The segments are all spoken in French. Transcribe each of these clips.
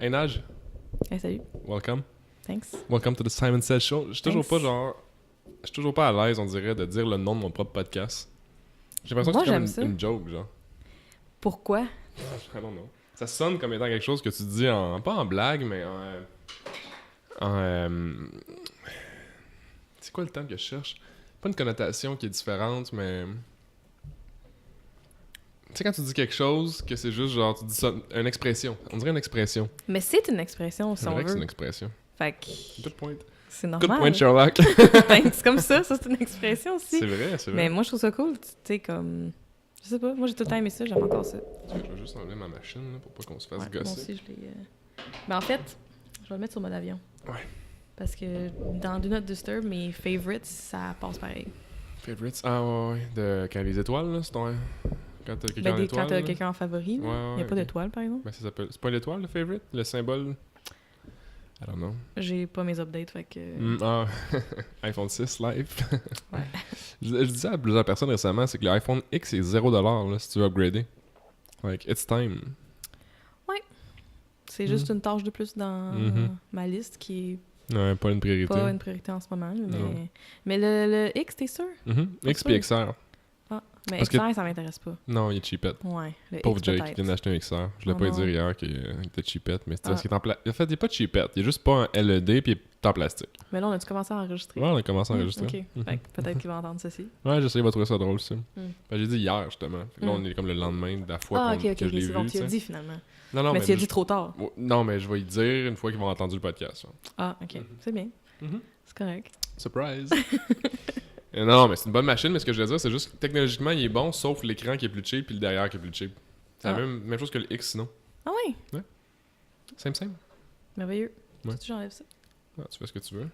Hey Naj, Hey, salut. welcome. Thanks. Welcome to the Simon Says Show. Je suis toujours Thanks. pas genre. Je suis toujours pas à l'aise, on dirait, de dire le nom de mon propre podcast. J'ai l'impression Moi, que c'est comme j'aime ça. une joke, genre. Pourquoi? I don't know. Ça sonne comme étant quelque chose que tu dis en. Pas en blague, mais c'est quoi le terme que je cherche? Pas une connotation qui est différente, mais. Tu sais, quand tu dis quelque chose, que c'est juste genre, tu dis ça, une expression. On dirait une expression. Mais c'est une expression, si C'est on vrai que c'est veut. une expression. Fait que Good point. c'est Good normal. point, Sherlock. Thanks. Comme ça c'est une expression aussi. C'est vrai, c'est vrai. Mais moi, je trouve ça cool. Tu sais, comme... Je sais pas, moi, j'ai tout le temps aimé ça, j'aime encore ça. Je vais juste enlever ma machine là, pour pas qu'on se fasse Ouais, moi gosser. aussi, je l'ai... Mais en fait, je vais le mettre sur mode avion. Ouais. Parce que dans Do Not Disturb, mes favorites, ça passe pareil. Favorites? Ah ouais. De quand les étoiles, là, c'est ton. Quand t'as quelqu'un en étoile. Quand t'as là? quelqu'un en favori, là, Ouais, il n'y a ouais, pas ok. d'étoile, par exemple. Ben, ça s'appelle. C'est pas l'étoile, le favorite? Le symbole? I don't know. J'ai pas mes updates, fait que... Ah, iPhone 6 live. Ouais. Je disais à plusieurs personnes récemment, c'est que l'iPhone X est 0$ là, si tu veux upgrader. Like, it's time. C'est juste une tâche de plus dans Mhm. ma liste qui Ouais, pas une est priorité. pas une priorité en ce moment. Non. Mais le X, t'es sûr? Mhm. X puis XR. Ah, mais Parce que- XR, ça m'intéresse pas. Non, il est cheapette. Ouais, le Pauvre X Jake qui peut-être. vient d'acheter un XR. Je l'ai Oh pas non. dit hier qu'il était cheapette, mais c'est parce Ah. qu'il est en plastique. En fait, il est pas cheapette. Il est juste pas un LED puis il est en plastique. Mais là, on a-tu commencé à enregistrer? Ouais, on a commencé à enregistrer. Ok, Mhm. fait que peut-être qu'il va entendre ceci. Ouais, j'essaie, il va trouver ça drôle, ça. Mm. Ben, j'ai dit hier, justement. Fait que là, Mm. on est comme le lendemain de la fois Ah, que ok, je l'ai c'est vu, bon, tu tu as sais. dit finalement. Non, non, mais tu as je- dit trop tard. Non, mais je vais y dire une fois qu'ils vont entendre le podcast. Genre. Ah, ok, c'est bien, c'est correct. Surprise! Non, mais c'est une bonne machine, mais ce que je veux dire, c'est juste que technologiquement, il est bon, sauf l'écran qui est plus cheap puis le derrière qui est plus cheap. C'est la Ah. même chose que le X, sinon. Ah oui, Same. merveilleux. Ouais. Tu j'enlève ça? Ah, tu fais ce que tu veux.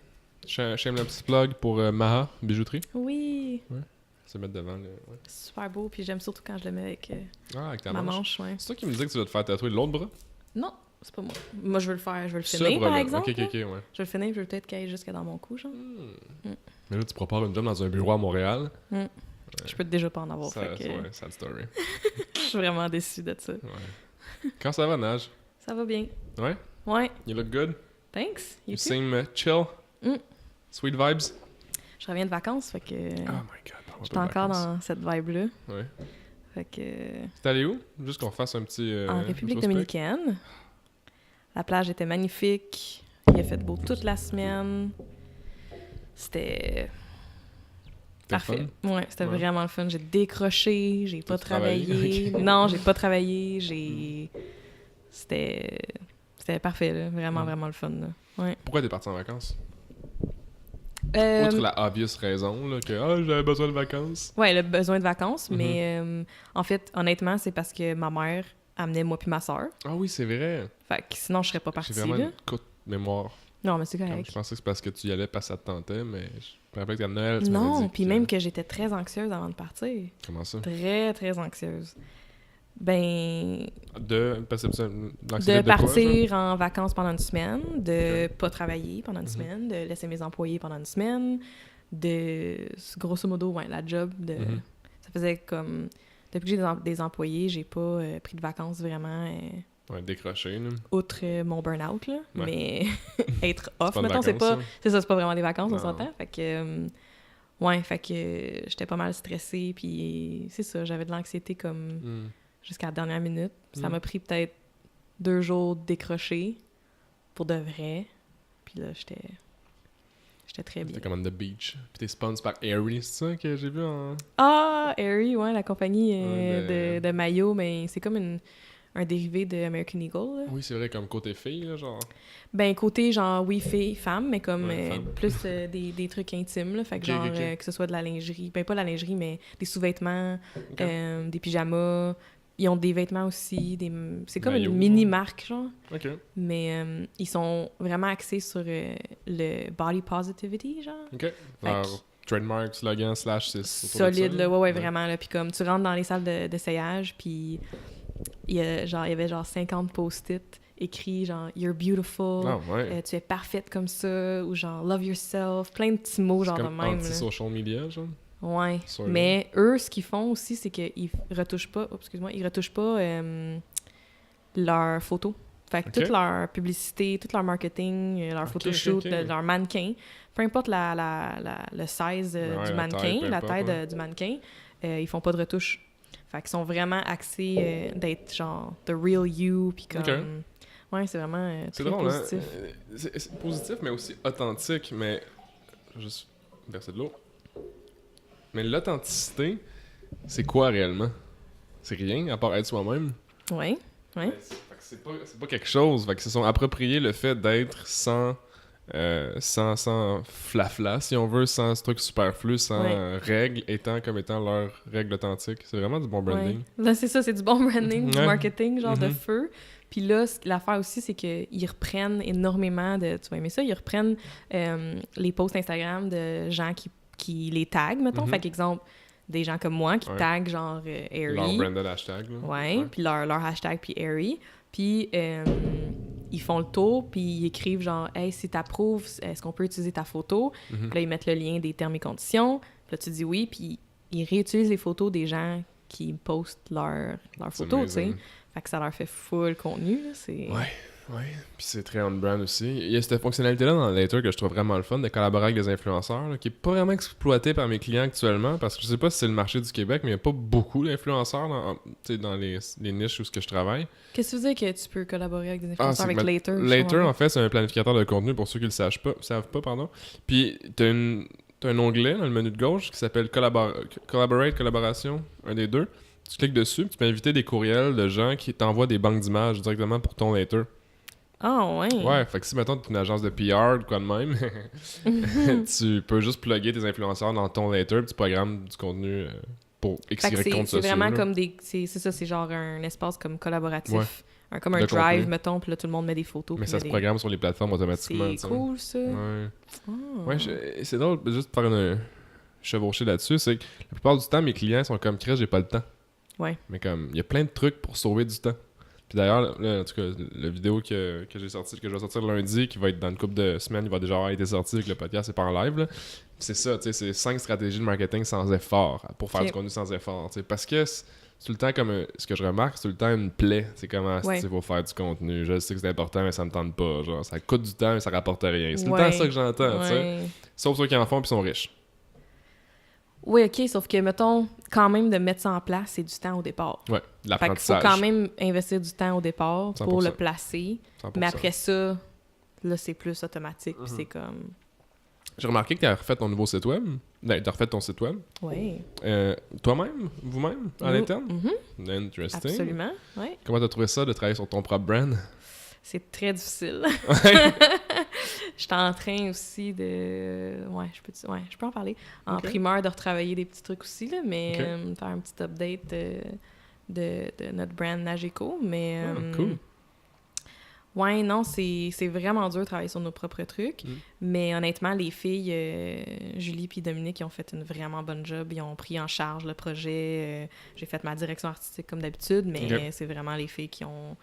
J'aime le petit plug pour Maha Bijouterie. Oui, Se mettre devant le. Ouais. super beau, puis j'aime surtout quand je le mets avec Ah, avec ta ma manche. manche, ouais. C'est toi qui me disais que tu vas te faire tatouer l'autre bras? Non, c'est pas moi. Moi, je veux le faire, je veux le Ce finir, par bras-là. exemple. Ok, là. ouais. Je veux le finir, je veux peut-être qu'il aille jusqu'à dans mon cou, genre. Mais là, tu prépares une job dans un bureau à Montréal. Je peux déjà pas en avoir, Ça, fait que ouais, sad story. je suis vraiment déçue de ça. Ouais. Quand ça va, Nage? Ça va bien. Ouais? Ouais, You look good? thanks. You You too. seem chill? Mm. Sweet vibes? Je reviens de vacances, fait que Oh my god, parle-moi j'étais pas de encore vacances. dans cette vibe-là. Ouais. Fait que T'es allé où? Juste qu'on fasse un petit. en République rétrospect. dominicaine, la plage était magnifique. Il a fait beau toute la semaine. C'était parfait. Ouais, c'était Ouais. vraiment le fun. J'ai décroché, j'ai pas T'as-tu travaillé? travaillé. Ok. Non, j'ai pas travaillé. C'était parfait, là. Vraiment, Mm. vraiment le fun. Là. Ouais. Pourquoi t'es parti en vacances? Euh, Outre la obvious raison, là, que j'avais besoin de vacances. Ouais, le besoin de vacances, Mhm. mais en fait, honnêtement, c'est parce que ma mère amenait moi puis ma soeur. Ah oui, c'est vrai. Fait que sinon, je serais pas J'ai partie, vraiment là. une courte mémoire. Non, mais c'est Comme correct. je pensais que c'est parce que tu y allais parce que ça te tentait, mais je me rappelle qu'à Noël, tu m'avais Non, dit puis même que j'étais très anxieuse avant de partir. Comment ça? Très, très anxieuse. Ben, De perception... de l'anxiété quoi, genre? partir en vacances pendant une semaine, de Ok. pas travailler pendant une Mhm. semaine, de laisser mes employés pendant une semaine, de, grosso modo, ouais, la job, de... Mhm. Ça faisait comme... Depuis que j'ai des employés, j'ai pas pris de vacances vraiment... Ouais, décroché, là. outre mon burn-out, là, Ouais. mais être off, pas de mettons, c'est vacances, pas... ça. C'est ça, c'est pas vraiment des vacances, on Non. s'entend. Fait que... ouais, fait que j'étais pas mal stressée, puis c'est ça, j'avais de l'anxiété comme Hmm. jusqu'à la dernière minute. Ça Mm. m'a pris peut-être 2 jours de décrocher, pour de vrai. Puis là, j'étais très bien. T'es comme on the beach. Puis t'es sponsor par Aerie, c'est ça que j'ai vu en... Ah, Aerie, ouais, la compagnie Ouais, de maillots, mais c'est comme un dérivé de American Eagle, là. Oui, c'est vrai, comme côté fille, là, genre. Ben, côté, genre, oui, femme, mais comme Ouais, femme. plus des trucs intimes, là. Fait que Ok, genre, ok, ok. que ce soit de la lingerie. Ben, pas la lingerie, mais des sous-vêtements, Ok. des pyjamas. Ils ont des vêtements aussi. C'est comme Maillots, une mini-marque, genre. OK. Mais ils sont vraiment axés sur le body positivity, genre. OK. Fait Alors, trademark, slogan, slash, c'est Solide, là. Ouais, vraiment, là. Puis comme, tu rentres dans les salles d'essayage, puis il y avait genre 50 post-it écrits, genre « You're beautiful Ah, ouais. tu es parfaite comme ça » ou genre « Love yourself », plein de petits mots, genre C'est de comme même, là. anti-social media, genre. Ouais. Sort of. Mais eux, ce qu'ils font aussi, c'est qu'ils retouchent pas... ils retouchent pas leurs photos. Fait que Ok. toute leur publicité, tout leur marketing, leur Ok, photoshoot, ok, ok. leur mannequin, peu importe le size Ouais, du la mannequin, taille, peu la importe, taille ouais. du mannequin, ils font pas de retouches. Fait qu'ils sont vraiment axés d'être genre the real you, puis comme... Ok. Ouais, c'est vraiment C'est très drôle, hein? positif. C'est positif, mais aussi authentique, mais... Juste verser de l'eau. Mais l'authenticité, c'est quoi réellement? C'est rien, à part être soi-même? Ouais, ouais. Fait que c'est pas quelque chose. Fait que se sont appropriés le fait d'être sans flafla, si on veut, sans ce truc superflu, sans règles, étant leur règle authentique. C'est vraiment du bon branding. Ouais. Là, c'est ça, c'est du bon branding, du Ouais. marketing, genre de Mhm. feu. Puis là, l'affaire aussi, c'est qu'ils reprennent énormément de... Tu vas aimer ça? Ils reprennent les posts Instagram de gens qui les taguent, mettons. Mhm. Fait qu'exemple, des gens comme moi qui Ouais. taguent genre Leur Airy. branded hashtag. Là. Ouais, puis leur hashtag, puis Airy. Puis ils font le tour, puis ils écrivent genre « Hey, si t'approuves, est-ce qu'on peut utiliser ta photo? Mhm. Puis là, ils mettent le lien des termes et conditions. Puis là, tu dis oui, puis ils réutilisent les photos des gens qui postent leurs C'est photos, tu sais. amazing. Fait que ça leur fait full contenu, là. C'est... Ouais. Puis c'est très on-brand aussi. Il y a cette fonctionnalité-là dans Later que je trouve vraiment le fun, de collaborer avec des influenceurs, là, qui est pas vraiment exploitée par mes clients actuellement, parce que je sais pas si c'est le marché du Québec, mais il y a pas beaucoup d'influenceurs dans les niches où ce que je travaille. Qu'est-ce que tu veux dire que tu peux collaborer avec des influenceurs avec Later? Later, en fait, c'est un planificateur de contenu pour ceux qui le savent pas, pardon. Puis t'as un onglet dans le menu de gauche qui s'appelle Collaborate, collaboration, un des deux. Tu cliques dessus, puis tu peux inviter des courriels de gens qui t'envoient des banques d'images directement pour ton Later. Ah, ouais. Ouais, fait que si mettons t'es une agence de PR ou quoi de même, tu peux juste plugger tes influenceurs dans ton Later, puis tu programmes du contenu pour X, Fait que Y compte c'est sociaux. vraiment là. comme des... C'est ça, c'est genre un espace comme collaboratif. Ouais. Comme un De drive, contenu. mettons, puis là, tout le monde met des photos. Mais puis ça met se des- programme sur les plateformes automatiquement. C'est tu sais. cool, ça. Ouais. Ah. Ouais, c'est drôle, juste pour faire une chevauchée là-dessus, c'est que la plupart du temps, mes clients sont comme Chris, j'ai pas le temps. Ouais. Mais comme, il y a plein de trucs pour sauver du temps. Puis d'ailleurs, là, en tout cas, la vidéo que je vais sortir lundi, qui va être dans une couple de semaines, il va déjà avoir été sorti avec le podcast, c'est pas en live. Là. Puis c'est ça, tu sais, c'est 5 stratégies de marketing sans effort, pour faire Ok. du contenu sans effort. Tu sais, parce que c'est tout le temps comme ce que je remarque, c'est tout le temps une plaie. C'est comment Ouais. il faut faire du contenu. Je sais que c'est important, mais ça me tente pas. Genre, ça coûte du temps, mais ça rapporte rien. C'est tout le Ouais. temps ça que j'entends, tu sais. Ouais. Sauf ceux qui en font puis sont riches. Oui, OK, sauf que, mettons, quand même, de mettre ça en place, c'est du temps au départ. Ouais, de Fait qu'il faut l'apprentissage. quand même investir du temps au départ pour 100%. le placer. 100%. Mais après ça, là, c'est plus automatique. Puis Mhm. c'est comme... J'ai remarqué que tu as refait ton nouveau site web. Ben, tu as refait ton site web. Oui. Toi-même, vous-même, en interne. Mhm. Interesting. Absolument, oui. Comment t'as trouvé ça de travailler sur ton propre brand? C'est très difficile. Ouais. J'étais en train aussi de... je peux en parler. En Ok. primeur, de retravailler des petits trucs aussi, là, mais Ok. faire un petit update de notre brand Nageco. Mais... Ah, cool. Ouais, non, c'est vraiment dur de travailler sur nos propres trucs. Mm. Mais honnêtement, les filles, Julie puis Dominique, ils ont fait une vraiment bonne job. Ils ont pris en charge le projet. J'ai fait ma direction artistique comme d'habitude, mais Ok. c'est vraiment les filles qui ont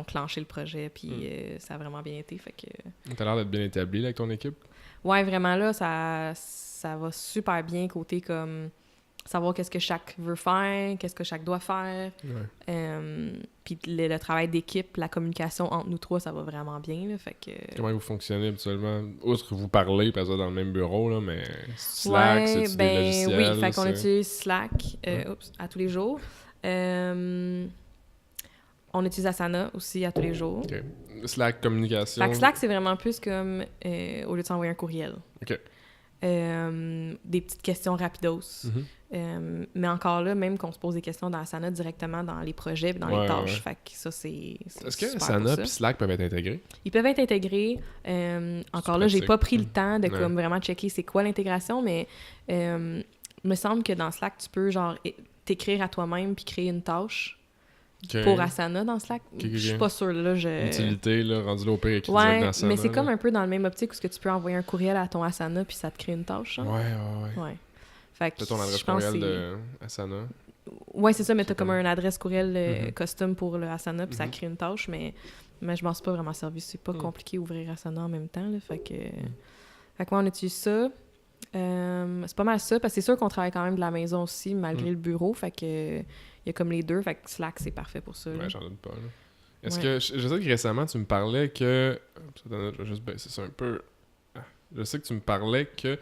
clenché le projet. Puis ça a vraiment bien été. Fait que... T'as l'air d'être bien établi là, avec ton équipe. Ouais, vraiment là, ça va super bien côté comme savoir qu'est-ce que chaque veut faire, qu'est-ce que chaque doit faire. Ouais. Puis le travail d'équipe, la communication entre nous trois, ça va vraiment bien. Là, fait que... Comment vous fonctionnez habituellement? Outre que vous parlez, parce que dans le même bureau, là, mais Slack, c'est des logiciels. Oui, fait qu'on c'est- utilise Slack Ouais. à tous les jours. On utilise Asana aussi à tous les jours. Ok. Slack, communication. Fait que Slack, c'est vraiment plus comme au lieu de s'envoyer un courriel. Ok. Des petites questions rapidos. Mhm. Mais encore là, même qu'on se pose des questions dans Asana directement dans les projets et dans Ouais, les tâches. ouais. Fait que ça, c'est Est-ce que super Asana pour ça. et Slack peuvent être intégrés? Ils peuvent être intégrés. Encore là, j'ai pratique. pas pris le temps de Ouais. comme vraiment checker c'est quoi l'intégration, mais il me semble que dans Slack, tu peux genre t'écrire à toi-même puis créer une tâche Ok. pour Asana dans Slack. Ok. Je suis pas sûre, là. Utilité, là, rendu là au pire écrit direct Ouais, dans Asana, mais c'est là. comme un peu dans le même optique où ce que tu peux envoyer un courriel à ton Asana puis ça te crée une tâche. Hein? Ouais. Ouais. Fait que T'as ton adresse je pense courriel que de Asana. ouais, c'est ça, mais C'est t'as comme comme- une adresse courriel Mhm. custom pour le Asana, puis ça Mhm. crée une tâche, mais je m'en suis pas vraiment servi. C'est pas Mhm. compliqué d'ouvrir Asana en même temps, là, fait que moi, on utilise ça. C'est pas mal ça, parce que c'est sûr qu'on travaille quand même de la maison aussi, malgré Mhm. le bureau, fait que il y a comme les deux, fait que Slack, c'est parfait pour ça. là. Ouais, j'en doute pas. Là. Est-ce Ouais. que... Je sais que récemment, tu me parlais que... Attends, je vais juste baisser ça un peu. Je sais que tu me parlais que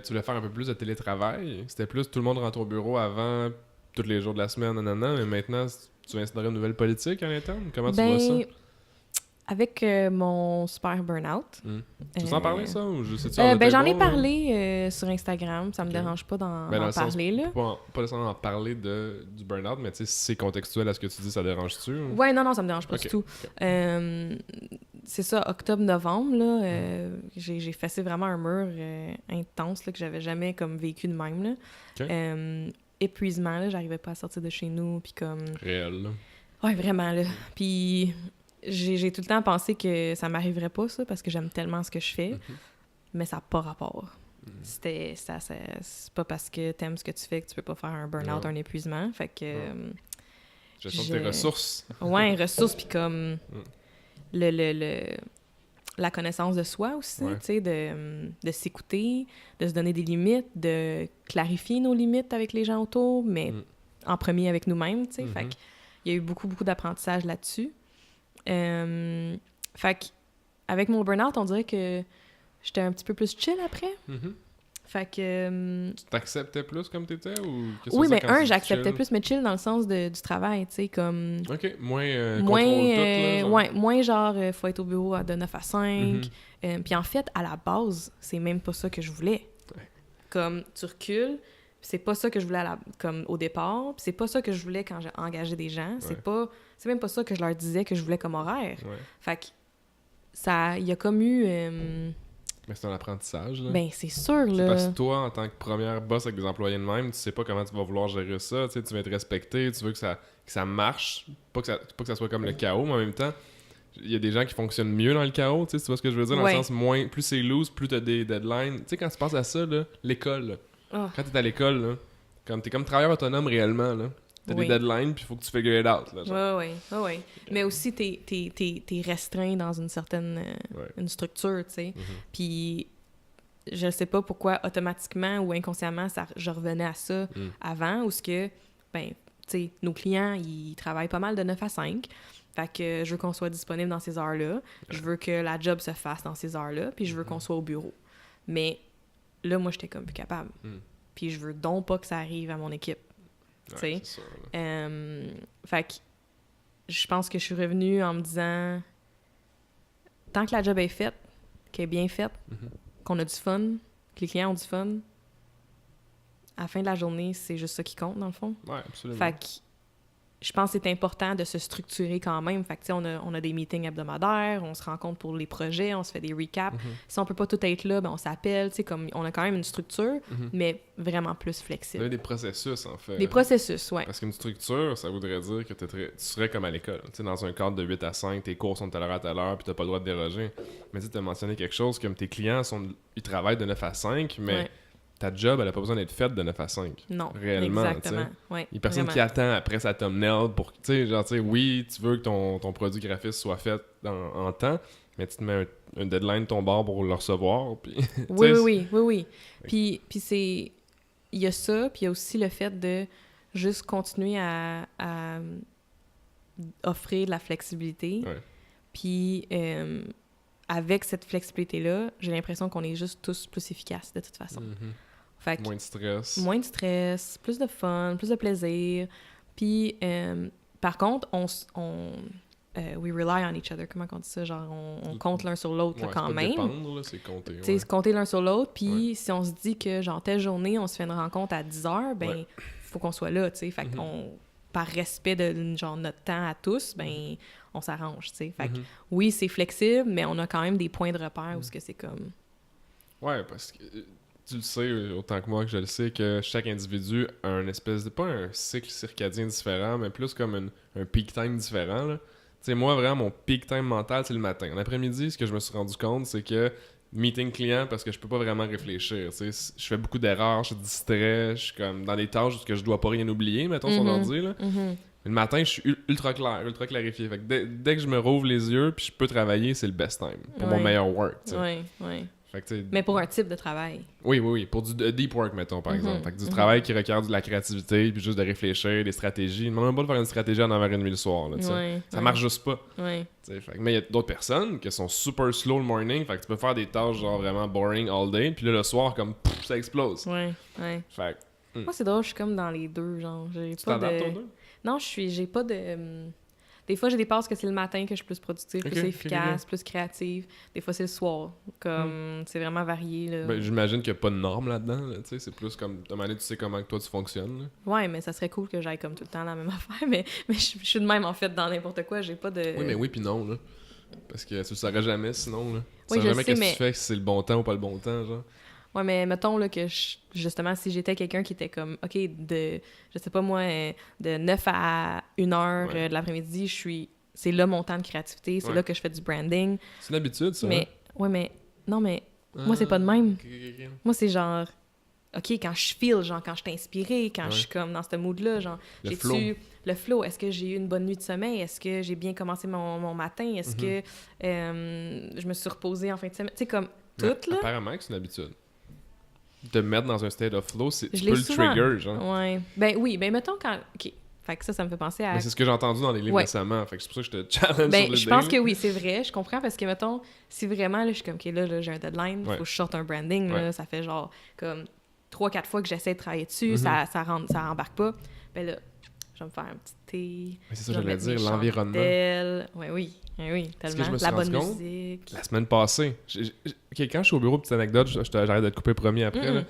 tu voulais faire un peu plus de télétravail. C'était plus tout le monde rentre au bureau avant, tous les jours de la semaine, nanana, mais maintenant, tu vas instaurer une nouvelle politique à l'interne? Comment tu vois ça? Ben, avec mon super burn-out. Tu veux en parler, ça? Ou je sais-tu Ben, j'en ai parlé sur Instagram. Ça me Ok. dérange pas Ben, d'en dans le sens, parler, là. pas nécessairement en parler du burn-out, mais tu sais, si c'est contextuel à ce que tu dis, ça dérange-tu? Ou... Ouais, non, ça me dérange pas Ok, du tout. ok. C'est ça, octobre-novembre, là, j'ai facé vraiment un mur intense là, que j'avais jamais comme vécu de même. Là. Ok. Épuisement, là, j'arrivais pas à sortir de chez nous, puis comme... Réel, là. Ouais, vraiment, là. Puis j'ai tout le temps pensé que ça m'arriverait pas, ça, parce que j'aime tellement ce que je fais, mais ça n'a pas rapport. C'est pas parce que t'aimes ce que tu fais que tu peux pas faire un burn-out, Non. un épuisement. Fait que... Gestion de tes ressources. Ouais, ressources, puis comme la connaissance de soi aussi, Ouais. tu sais, de s'écouter, de se donner des limites, de clarifier nos limites avec les gens autour, mais en premier avec nous-mêmes, tu sais. Fait qu'il y a eu beaucoup, beaucoup d'apprentissage là-dessus. Fait que avec mon burn-out, on dirait que j'étais un petit peu plus chill après. Fait que... Tu t'acceptais plus comme t'étais ou qu'est-ce que oui, ça mais quand tu dis j'acceptais chill? plus, mais chill dans le sens du travail, tu sais, comme... Ok, moins moins, contrôle tout, là, genre. ouais, moins genre, faut être au bureau de 9 à 5. Mhm. Puis en fait, à la base, c'est même pas ça que je voulais. Ouais. Comme, tu recules, puis c'est pas ça que je voulais comme au départ, puis c'est pas ça que je voulais quand j'ai engagé des gens. Ouais. C'est même pas ça que je leur disais que je voulais comme horaire. Ouais. Fait que ça, il y a comme eu... Mais c'est un apprentissage, là. ben, c'est sûr, C'est là. parce que toi, en tant que première boss avec des employés de même, tu sais pas comment tu vas vouloir gérer ça. Tu sais, tu vas être respecté, tu veux que ça marche. Pas que ça soit comme le chaos, mais en même temps, il y a des gens qui fonctionnent mieux dans le chaos. Tu sais vois ce que je veux dire? Dans Ouais. le sens, plus c'est loose, plus t'as des deadlines. Tu sais, quand tu passes à ça, là, l'école, là. Oh. Quand t'es à l'école, là, t'es comme travailleur autonome réellement, là. T'as Oui. des deadlines, puis il faut que tu figure it out. Là, genre. Ouais. Mais aussi, t'es restreint dans une certaine une structure, tu sais. Puis je sais pas pourquoi, automatiquement ou inconsciemment, je revenais à ça avant, où ce que, ben, tu sais, nos clients, ils travaillent pas mal de 9 à 5. Fait que je veux qu'on soit disponible dans ces heures-là. Je veux que la job se fasse dans ces heures-là, puis je veux qu'on soit au bureau. Mais là, moi, j'étais comme plus capable. Puis je veux donc pas que ça arrive à mon équipe. Tu sais? C'est ça, là. Fait que je pense que je suis revenue en me disant, tant que la job est faite, qu'elle est bien faite, qu'on a du fun, que les clients ont du fun, à la fin de la journée, c'est juste ça qui compte, dans le fond. Ouais, absolument. Fait que je pense que c'est important de se structurer quand même. Fait que, tu sais, on a des meetings hebdomadaires, on se rencontre pour les projets, on se fait des recaps. Si on peut pas tout être là, ben on s'appelle, tu sais, comme on a quand même une structure, mais vraiment plus Il y flexible. a des processus, en fait. Des processus, ouais. Parce qu'une structure, ça voudrait dire que tu serais comme à l'école. Tu sais, dans un cadre de 8 à 5, tes cours sont de telle heure à telle heure, puis t'as pas le droit de déroger. Mais tu as mentionné quelque chose comme tes clients, ils travaillent de 9 à 5, mais Ouais. ta job, elle a pas besoin d'être faite de 9 à 5. Non, Réellement, exactement. Ouais, il y a personne vraiment. qui attend après sa thumbnail pour... Tu sais, genre, tu sais, oui, tu veux que ton produit graphiste soit fait en temps, mais tu te mets un deadline de ton bord pour le recevoir, puis... Oui. Puis c'est... Il y a ça, puis il y a aussi le fait de juste continuer à offrir de la flexibilité. Ouais. Puis avec cette flexibilité-là, j'ai l'impression qu'on est juste tous plus efficaces de toute façon. Fait que Moins de stress. moins de stress, plus de fun, plus de plaisir. Puis par contre, we rely on each other. Comment on dit ça? Genre, on compte l'un sur l'autre là, Ouais, quand c'est pas même. dépendre, là, c'est compter. Tu sais, Ouais. se compter l'un sur l'autre, puis si on se dit que, genre, telle journée, on se fait une rencontre à 10h, ben, faut qu'on soit là, tu sais. Fait qu'on, par respect de, genre, notre temps à tous, ben, on s'arrange, tu sais. Fait que, oui, c'est flexible, mais on a quand même des points de repère où ce que c'est comme... Ouais, parce que tu le sais autant que moi que je le sais que chaque individu a un espèce de... pas un cycle circadien différent, mais plus comme un peak time différent, là. Tu sais, moi, vraiment, mon peak time mental, c'est le matin. En après-midi, ce que je me suis rendu compte, c'est que meeting client, parce que je peux pas vraiment réfléchir, tu sais. Je fais beaucoup d'erreurs, je suis distrait, je suis comme dans des tâches où je dois pas rien oublier, mettons, sur l'ordi, là. Le matin, je suis ultra clair, ultra clarifié. Fait que dès que je me rouvre les yeux puis je peux travailler, c'est le best time pour mon meilleur work, tu sais. Ouais. Fait que, mais pour un type de travail. Oui. Pour du deep work, mettons, par exemple. Fait que du travail qui requiert de la créativité, puis juste de réfléchir, des stratégies. Ne demande pas de faire une stratégie à 9h30 le soir. Là, ça marche juste pas. Ouais. Mais il y a d'autres personnes qui sont super slow le morning. Fait que tu peux faire des tâches genre vraiment boring all day. Puis là, le soir, comme ça explose. Ouais. Fait moi, c'est drôle, je suis comme dans les deux, genre. Tu t'adaptes aux deux? Non, j'ai pas de... Des fois, j'ai des passes que c'est le matin que je suis plus productive, plus efficace, plus créative. Des fois, c'est le soir. Comme, c'est vraiment varié, là. Ben, j'imagine qu'il n'y a pas de norme là-dedans, là, tu sais. C'est plus comme, à un moment donné, tu sais comment que toi, tu fonctionnes, là. Ouais, mais ça serait cool que j'aille comme tout le temps la même affaire. Mais je suis de même, en fait, dans n'importe quoi. J'ai pas de... Oui, mais oui puis non, là. Parce que tu le saurais jamais, sinon, là. Tu oui, saurais jamais qu'est-ce mais... que tu fais, si c'est le bon temps ou pas le bon temps, genre. Ouais, mais mettons là, que justement, si j'étais quelqu'un qui était comme, OK, je sais pas moi, de 9 à 1 heure de l'après-midi, c'est là mon temps de créativité, c'est là que je fais du branding. C'est une habitude, ça. Mais, non, mais moi, c'est pas de même. Okay. Moi, c'est genre, OK, quand je feel, genre, quand je suis inspirée, quand je suis comme dans ce mood-là, genre, le flow, est-ce que j'ai eu une bonne nuit de sommeil? Est-ce que j'ai bien commencé mon matin? Est-ce que je me suis reposée en fin de semaine? Tu sais, comme, tout, là. Apparemment que c'est une habitude. Te mettre dans un state of flow, tu peux le souvent. trigger, genre. Ouais. Ben oui, ben mettons quand... OK. Fait que ça me fait penser à... Mais c'est ce que j'ai entendu dans les livres récemment. Fait que c'est pour ça que je te challenge sur l'idée. Je pense que oui, c'est vrai. Je comprends parce que, mettons, si vraiment, là, je suis comme, OK, là j'ai un deadline, faut que je sorte un branding, là, ça fait genre comme 3-4 fois que j'essaie de travailler dessus, ça embarque pas. Ben là, je vais me faire un petit thé. Mais c'est ça que j'allais dire, l'environnement. Oui, tellement. Que je me suis la bonne compte, musique. La semaine passée, quand je suis au bureau, petite anecdote, j'arrête de te couper premier après. Là.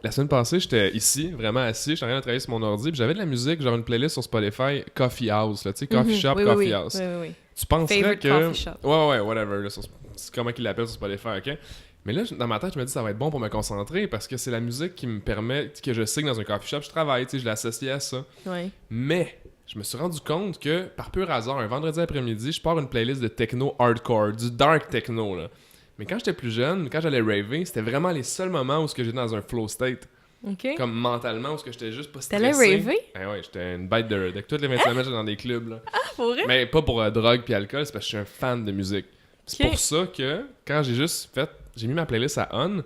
La semaine passée, j'étais ici, vraiment assis, j'étais en train de travailler sur mon ordi, puis j'avais de la musique, genre une playlist sur Spotify, Coffee House, là, tu sais, Coffee Shop, Coffee House. Oui. Tu penserais Favorite que... Coffee Shop. Ouais, whatever, là, c'est comment qu'ils l'appellent sur Spotify, ok? Mais là, dans ma tête, je me dis ça va être bon pour me concentrer parce que c'est la musique qui me permet, que je signe dans un coffee shop, je travaille, tu sais, je l'associe à ça. Ouais. Mais je me suis rendu compte que, par pur hasard, un vendredi après-midi, je pars une playlist de techno hardcore, du dark techno, là. Mais quand j'étais plus jeune, quand j'allais raver, c'était vraiment les seuls moments où j'étais dans un flow state. OK. Comme mentalement, où j'étais juste pas stressé. T'allais raver? Ben ouais, j'étais une bête de toutes les 20 semaines, j'étais dans des clubs, là. Ah, pour vrai? Mais pas pour drogue puis alcool, c'est parce que je suis un fan de musique. C'est pour ça que, quand j'ai mis ma playlist à on,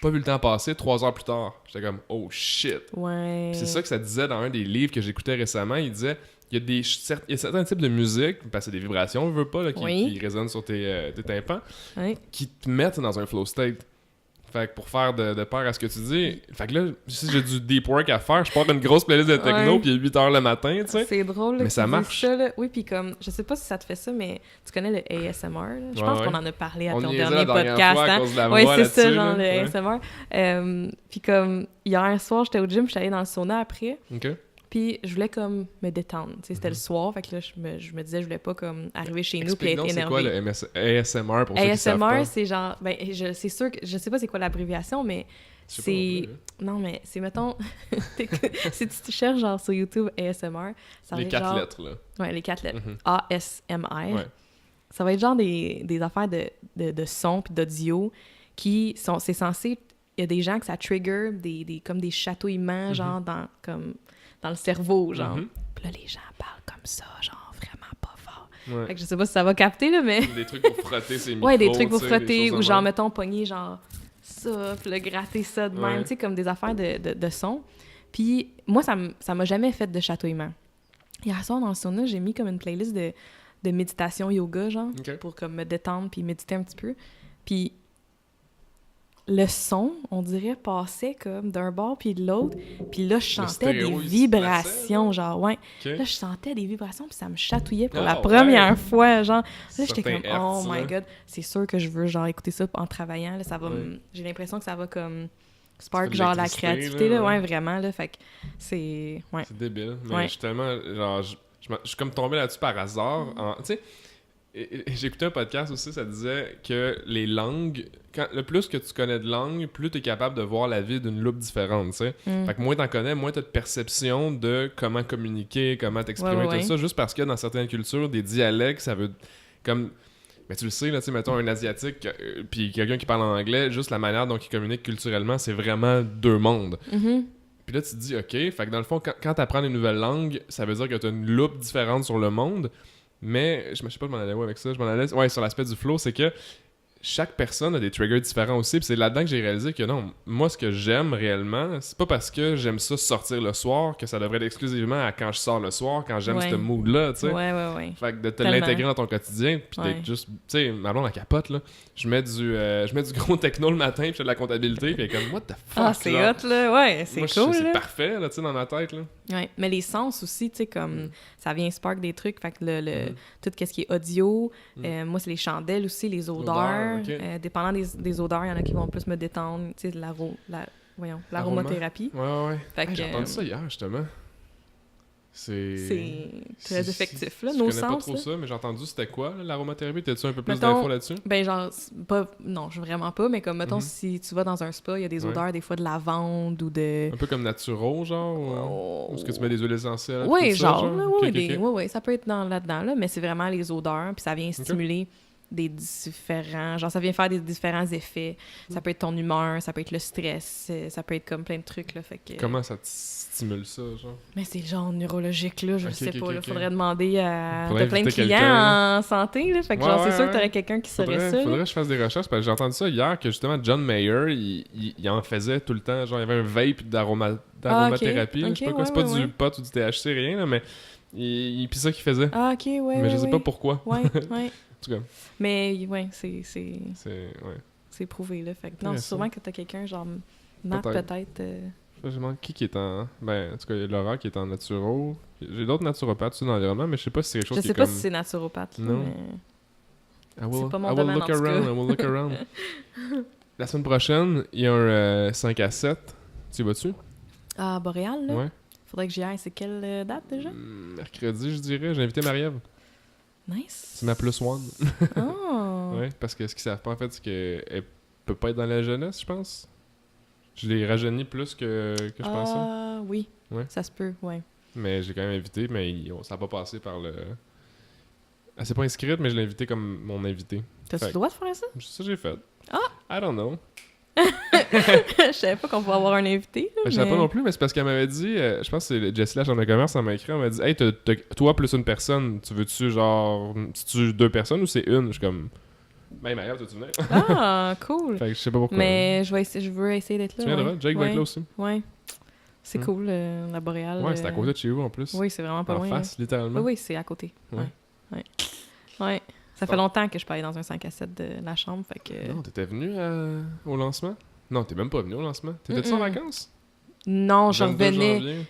pas vu le temps passer, 3 heures plus tard. J'étais comme, oh shit. Ouais. Puis c'est ça que ça disait dans un des livres que j'écoutais récemment. Il disait, il y a certains types de musique, parce que c'est des vibrations, on veut pas, là, qui résonnent sur tes tympans, qui te mettent dans un flow state. Fait que pour faire de pair à ce que tu dis, fait que là, si j'ai du deep work à faire, je pars une grosse playlist de techno, puis il est 8h le matin, tu sais. C'est drôle, là, mais ça marche. Ça, là. Oui, puis comme, je sais pas si ça te fait ça, mais tu connais le ASMR, là? Je pense qu'on en a parlé à ton dernier podcast. Oui, c'est ça, genre le ASMR. Puis comme, hier soir, j'étais au gym, je suis allée dans le sauna après. OK. Puis je voulais comme me détendre, tu sais, c'était le soir, fait que là, je me disais, je voulais pas comme arriver chez nous puis être énervée. C'est quoi le ASMR pour ceux qui savent pas? ASMR, c'est genre, c'est sûr que, je sais pas c'est quoi l'abréviation, mais c'est... Non, mais c'est, mettons, si tu cherches genre sur YouTube ASMR, ça va être genre... Les 4 lettres, là. Ouais, les 4 lettres. ASMR. Ouais. Ça va être genre des affaires de son puis d'audio qui sont... C'est censé... Il y a des gens que ça trigger comme des chatouillements, genre, dans le cerveau, genre. Puis là, les gens parlent comme ça, genre, vraiment pas fort. Ouais. Fait que je sais pas si ça va capter, là, mais... Des trucs pour frotter ces micros, ouais, des trucs pour frotter, ou genre, mettons, pogner, genre, ça, puis le gratter ça de même, tu sais, comme des affaires de son. Puis moi, ça m'a jamais fait de chatouillement. Hier soir, dans le sauna, j'ai mis comme une playlist de méditation yoga, genre, pour comme me détendre puis méditer un petit peu. Puis le son, on dirait, passait comme d'un bord puis de l'autre. Puis là, je sentais des vibrations, genre, ouais. Okay. Là, je sentais des vibrations puis ça me chatouillait pour la première fois, genre. Là, j'étais comme, oh my God, c'est sûr que je veux, genre, écouter ça en travaillant. Là, ça va j'ai l'impression que ça va comme spark, genre, la créativité, là, ouais, vraiment, là. Fait que c'est... Ouais. C'est débile. Mais je suis tellement, genre, je suis comme tombé là-dessus par hasard. Tu sais... J'ai écouté un podcast aussi, ça disait que les langues, le plus que tu connais de langues, plus tu es capable de voir la vie d'une loupe différente, tu sais. Fait que moins t'en connais, moins t'as de perception de comment communiquer, comment t'exprimer, tout ça, juste parce que dans certaines cultures, des dialectes, ça veut comme... Mais tu le sais, là, tu sais, mettons un Asiatique puis quelqu'un qui parle en anglais, juste la manière dont ils communiquent culturellement, c'est vraiment deux mondes. Puis là, tu te dis, OK, fait que dans le fond, quand t'apprends une nouvelle langue, ça veut dire que t'as une loupe différente sur le monde. Mais je sais pas, je m'en allais où avec ça. Je m'en allais sur l'aspect du flow, c'est que chaque personne a des triggers différents aussi. Puis c'est là-dedans que j'ai réalisé que non, moi, ce que j'aime réellement, c'est pas parce que j'aime ça sortir le soir que ça devrait être exclusivement à quand je sors le soir, quand j'aime ce mood-là, tu sais. Ouais. Fait que de te l'intégrer dans ton quotidien, puis d'être juste, tu sais, ma blonde, la capote, là. Je mets du gros techno le matin, puis je fais de la comptabilité, puis elle est comme, what the fuck, ah, c'est hot, là. Ouais, c'est moi, cool, c'est parfait, là, tu sais, dans ma tête, là. Ouais, mais les sens aussi, tu sais, comme ça vient spark des trucs, fait que tout ce qui est audio, moi, c'est les chandelles aussi, les odeurs. Okay. Dépendant des odeurs, il y en a qui vont plus me détendre, tu sais, l'aromathérapie. Ouais. Fait que, j'ai entendu ça hier, justement. C'est très effectif, là, je nos connais sens. pas trop ça, mais j'ai entendu c'était quoi, là, l'aromathérapie? T'as-tu un peu plus mettons, d'infos là-dessus? Ben genre, non, je vraiment pas, mais comme, mettons, si tu vas dans un spa, il y a des odeurs, des fois de lavande ou de... Un peu comme naturo, genre? Ou est-ce que tu mets des huiles essentielles? Oui, genre, ça, là, oui, ça peut être là-dedans, là, mais c'est vraiment les odeurs, puis ça vient stimuler des différents... Genre, ça vient faire des différents effets. Ça peut être ton humeur, ça peut être le stress, ça peut être comme plein de trucs, là, fait que... Comment ça te stimule ça, genre? Mais c'est genre neurologique, là, je sais pas, là, faudrait demander à... Faudrait T'as plein de inviter clients en santé, là, fait que genre, c'est sûr que t'aurais quelqu'un qui saurait ça. Faudrait que je fasse des recherches, parce que j'ai entendu ça hier, que justement, John Mayer, il en faisait tout le temps, genre, il y avait un vape d'aromathérapie, je sais pas quoi, c'est pas du pot ou du THC, rien, là, mais puis ça qu'il faisait. Ah, ok, ouais, mais je sais pas pourquoi. Ouais. En tout cas. Mais, ouais, c'est prouvé, là. Fait que non, sûrement que t'as quelqu'un, genre, Matt, peut-être. Je me demande qui est en... Ben, en tout cas, il y a Laura qui est en naturo. J'ai d'autres naturopathes aussi dans l'environnement, mais je sais pas si c'est quelque chose qui est comme... Je sais pas si c'est naturopathe, non. Mais... c'est pas mon domaine, en tout cas. I will look around. La semaine prochaine, il y a un 5 à 7. Tu y vas-tu? À Boréal, là? Ouais. Faudrait que j'y aille. C'est quelle date, déjà? Mercredi, je dirais. J'ai invité Marie-Ève. Nice. C'est ma plus one. Oh! Ouais, parce que ce qu'ils savent pas, en fait, c'est qu'elle peut pas être dans la jeunesse, je pense. Je l'ai rajeunie plus que je pensais. Ah, oui. Ouais. Ça se peut, ouais. Mais j'ai quand même invité, mais ça n'a pas passé par le... Elle s'est pas inscrite, mais je l'ai invité comme mon invité. T'as-tu le droit de faire ça? Ça, j'ai fait. Ah! I don't know. Je savais pas qu'on pouvait avoir un invité. Là, je savais pas non plus, mais c'est parce qu'elle m'avait dit, je pense que c'est Jessie la chambre de commerce, elle m'a écrit, elle m'a dit, hey, toi plus une personne, tu veux-tu genre, tu deux personnes ou c'est une? Je suis comme, ben Maria, tu venir? Ah, cool. Fait que je sais pas pourquoi. Mais je veux essayer d'être là. Tu viendras, Jake va être là aussi. Ouais. C'est cool, la Boréal. Ouais, c'est à côté de chez vous en plus. Oui, c'est vraiment pas loin. En face, littéralement. Oui, c'est à côté. Ouais. Ça fait longtemps que je peux aller dans un 5 à 7 de la chambre, fait que... Non, t'étais venu au lancement? Non, t'es même pas venu au lancement. T'étais-tu en vacances? Non, je revenais.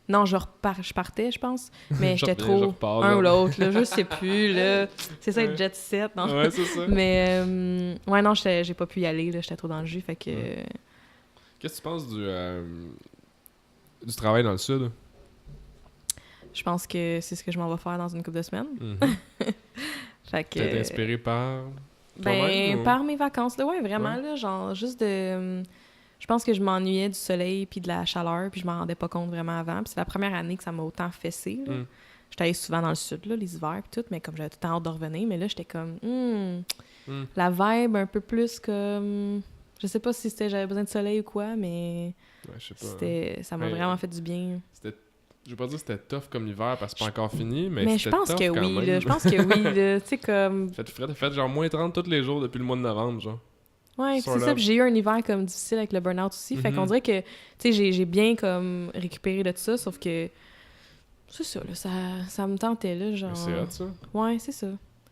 Non, je partais, je pense. Mais j'étais trop un ou l'autre, là. Je sais plus, là. C'est ça, être jet set, non? Ouais, c'est ça. Mais, ouais, non, j'ai pas pu y aller, là. J'étais trop dans le jus, fait que... Qu'est-ce que tu penses du travail dans le Sud? Je pense que c'est ce que je m'en vais faire dans une couple de semaines. Fait que... T'es inspiré par... Par mes vacances, là, ouais, vraiment, là, genre, juste de... Je pense que je m'ennuyais du soleil puis de la chaleur, puis je m'en rendais pas compte vraiment avant. Puis c'est la première année que ça m'a autant fessé, là. J'étais allée souvent dans le sud, là, les hivers puis tout, mais comme j'avais tout le temps hâte de revenir, mais là, j'étais comme... La vibe un peu plus comme... Je sais pas si j'avais besoin de soleil ou quoi, mais... Ouais, je sais pas. Ça m'a vraiment fait du bien. Je veux pas dire que c'était tough comme l'hiver parce que c'est pas encore fini, mais je pense que oui, là. Je pense que oui, là. Tu sais, comme... Fait genre moins 30 tous les jours depuis le mois de novembre, genre. Ouais, c'est ça. Puis j'ai eu un hiver comme difficile avec le burn-out aussi. Fait qu'on dirait que, tu sais, j'ai bien comme récupéré de tout ça, sauf que... C'est ça, là. Ça me tentait, là, genre... Mais c'est hot, ça? Ouais, c'est ça.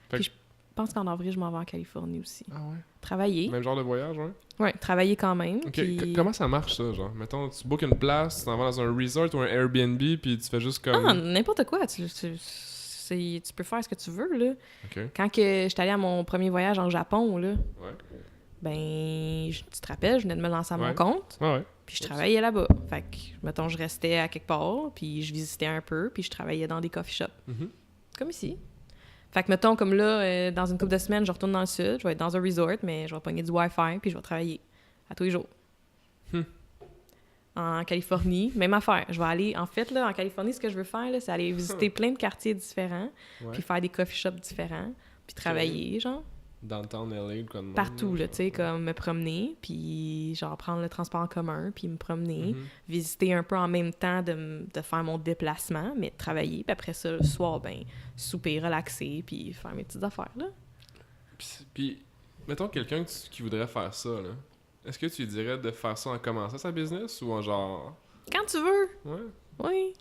Puis je pense qu'en avril, je m'en vais en Californie aussi. Ah ouais? Travailler. Même genre de voyage, ouais? Ouais, travailler quand même. OK. Puis... Comment ça marche, ça, genre? Mettons, tu bookes une place, tu t'en vas dans un resort ou un Airbnb, puis tu fais juste comme... Ah, n'importe quoi. Tu peux faire ce que tu veux, là. OK. Quand que j'étais allée à mon premier voyage en Japon, là... Ouais. Ben, tu te rappelles, je venais de me lancer à mon compte. Ouais. Puis je travaillais là-bas. Fait que, mettons, je restais à quelque part, puis je visitais un peu, puis je travaillais dans des coffee shops. Comme ici. Fait que, mettons, comme là, dans une couple de semaines, je retourne dans le sud, je vais être dans un resort, mais je vais pogner du Wi-Fi, puis je vais travailler à tous les jours. En Californie, même affaire. Je vais aller, en fait, là, en Californie, ce que je veux faire, là, c'est aller visiter plein de quartiers différents, puis faire des coffee shops différents, puis travailler, genre. Downtown LA, quoi de même. Partout, là, tu sais, comme me promener, puis genre prendre le transport en commun, puis me promener, visiter un peu en même temps de faire mon déplacement, mais de travailler, puis après ça, le soir, ben, souper, relaxer, puis faire mes petites affaires, là. Puis Mettons quelqu'un qui voudrait faire ça, là. Est-ce que tu lui dirais de faire ça en commençant sa business ou en genre... Quand tu veux. Ouais. Oui.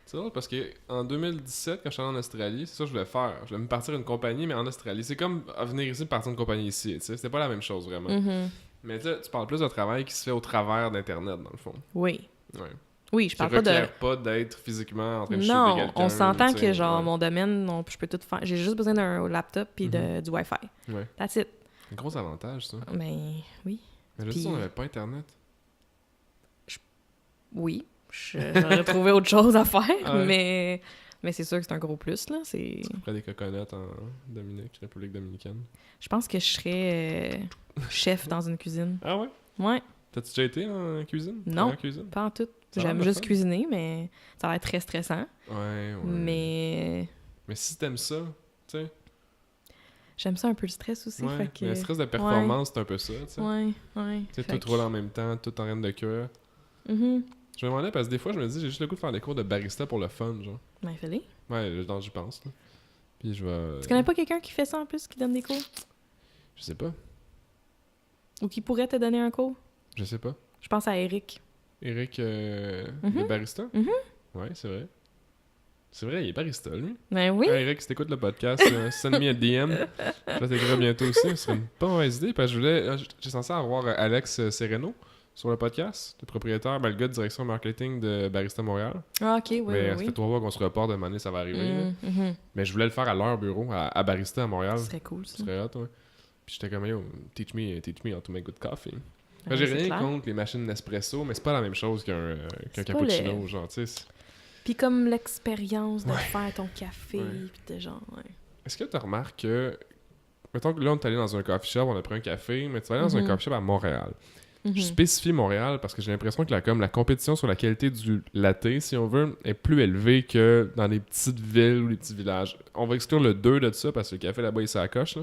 C'est drôle parce que en 2017, quand je suis allé en Australie, c'est ça que je voulais faire. Je voulais me partir une compagnie, mais en Australie. C'est comme venir ici et partir une compagnie ici, tu sais. C'était pas la même chose, vraiment. Mm-hmm. Mais tu parles plus de travail qui se fait au travers d'Internet, dans le fond. Oui. Ouais. Oui, je parle pas de... requiert pas d'être physiquement en train de shooter Non, quelqu'un. on s'entend tu sais, que, genre, mon domaine, je peux tout faire. J'ai juste besoin d'un laptop puis Mhm. du Wi-Fi. Ouais. That's it. Un gros avantage, ça. Ben, oui. Mais là, Puis- si on n'avait pas Internet. Oui. J'aurais trouvé autre chose à faire, Ouais. mais c'est sûr que c'est un gros plus, là. C'est... Tu ferais des coconuts en République dominicaine. Je pense que je serais chef dans une cuisine. Ah ouais? Ouais, T'as-tu déjà été en cuisine? Non. En cuisine? pas en tout. Ça a l'air J'aime le juste fun. cuisiner, mais ça a l'air très stressant. Ouais. Mais Mais si t'aimes ça, tu sais. j'aime ça un peu le stress aussi. Ouais. Fait que... Mais le stress de performance, c'est un peu ça, tu sais. Ouais. Tu sais, Fait tout roule en même temps, tout en train de cuire. Mhm. Je me demandais parce que des fois, je me dis, j'ai juste le goût de faire des cours de barista pour le fun, genre. Ben, fais-les. Ouais, j'y pense, là. Puis je vais. Tu connais pas quelqu'un qui fait ça en plus, qui donne des cours? Je sais pas. Ou qui pourrait te donner un cours? Je sais pas. Je pense à Eric. Eric, le Mhm. barista? Mhm. Ouais, c'est vrai. C'est vrai, il est barista, lui. Ben oui. Ah, Eric, si t'écoutes le podcast, send me a DM. Je vais t'écrire bientôt aussi. Ce serait une pas mauvaise idée parce que j'ai censé avoir Alex Sereno sur le podcast, le propriétaire, le gars de direction marketing de Barista Montréal. Ah, ok, oui, Mais ça oui. fait 3 mois qu'on se reporte, de année, ça va arriver. là. Mhm. Mais je voulais le faire à leur bureau, à Barista à Montréal. Ce serait cool, ça. Ce serait hot, ouais. Puis j'étais comme, yo, teach me how to make good coffee. Ouais, J'ai c'est rien clair. contre les machines Nespresso, mais c'est pas la même chose qu'un C'est pas cappuccino, genre, tu sais. Puis comme l'expérience de Ouais. faire ton café, Ouais. puis de genre, ouais. Est-ce que tu remarques que. Mettons que là, on est allé dans un coffee shop, on a pris un café, mais tu vas aller dans un Mhm. coffee shop à Montréal. Mhm. Je spécifie Montréal parce que j'ai l'impression que la compétition sur la qualité du latte, si on veut, est plus élevée que dans les petites villes ou les petits villages. On va exclure le 2 de ça parce que le café là-bas, il s'accroche.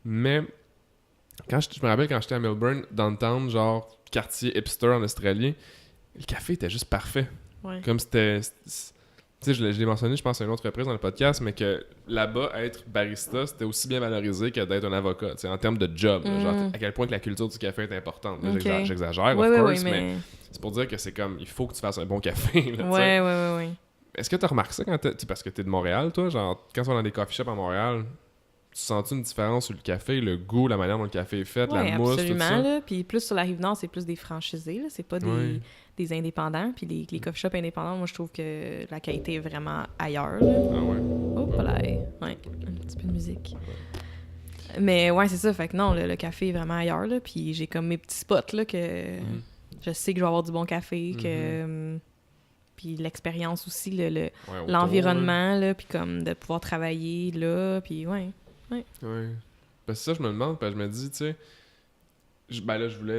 Mais je me rappelle quand j'étais à Melbourne, downtown, genre quartier hipster en Australie, le café était juste parfait. Ouais. Comme c'était. Tu sais, je l'ai mentionné, je pense, à une autre reprise dans le podcast, mais que là-bas, être barista, c'était aussi bien valorisé que d'être un avocat, tu sais, en termes de job. là, genre, à quel point que la culture du café est importante. Là, Ok. j'exagère, Ouais, of ouais, course, ouais, mais c'est pour dire que c'est comme, il faut que tu fasses un bon café. Là, tu sais. ouais. Est-ce que tu as remarqué ça quand parce que t'es de Montréal, toi? Genre, quand on est dans des coffee shops à Montréal, tu sens-tu une différence sur le café, le goût, la manière dont le café est fait, Ouais, la mousse, tout absolument, ça? là. Puis plus sur la Rive-Nord, c'est plus des franchisés, là. C'est pas Ouais. des indépendants. Puis les coffee shops indépendants, moi, je trouve que la qualité est vraiment ailleurs, là. Ah ouais. Hop là. Ouais, un petit peu de musique. Mais ouais, c'est ça. Fait que non, le café est vraiment ailleurs, là. Puis j'ai comme mes petits spots, là, que je sais que je vais avoir du bon café, que... puis l'expérience aussi, Ouais, autour, l'environnement, là, puis comme de pouvoir travailler là, puis ouais. Ouais. Parce que ça, je me demande, parce que je me dis, tu sais, ben là, je voulais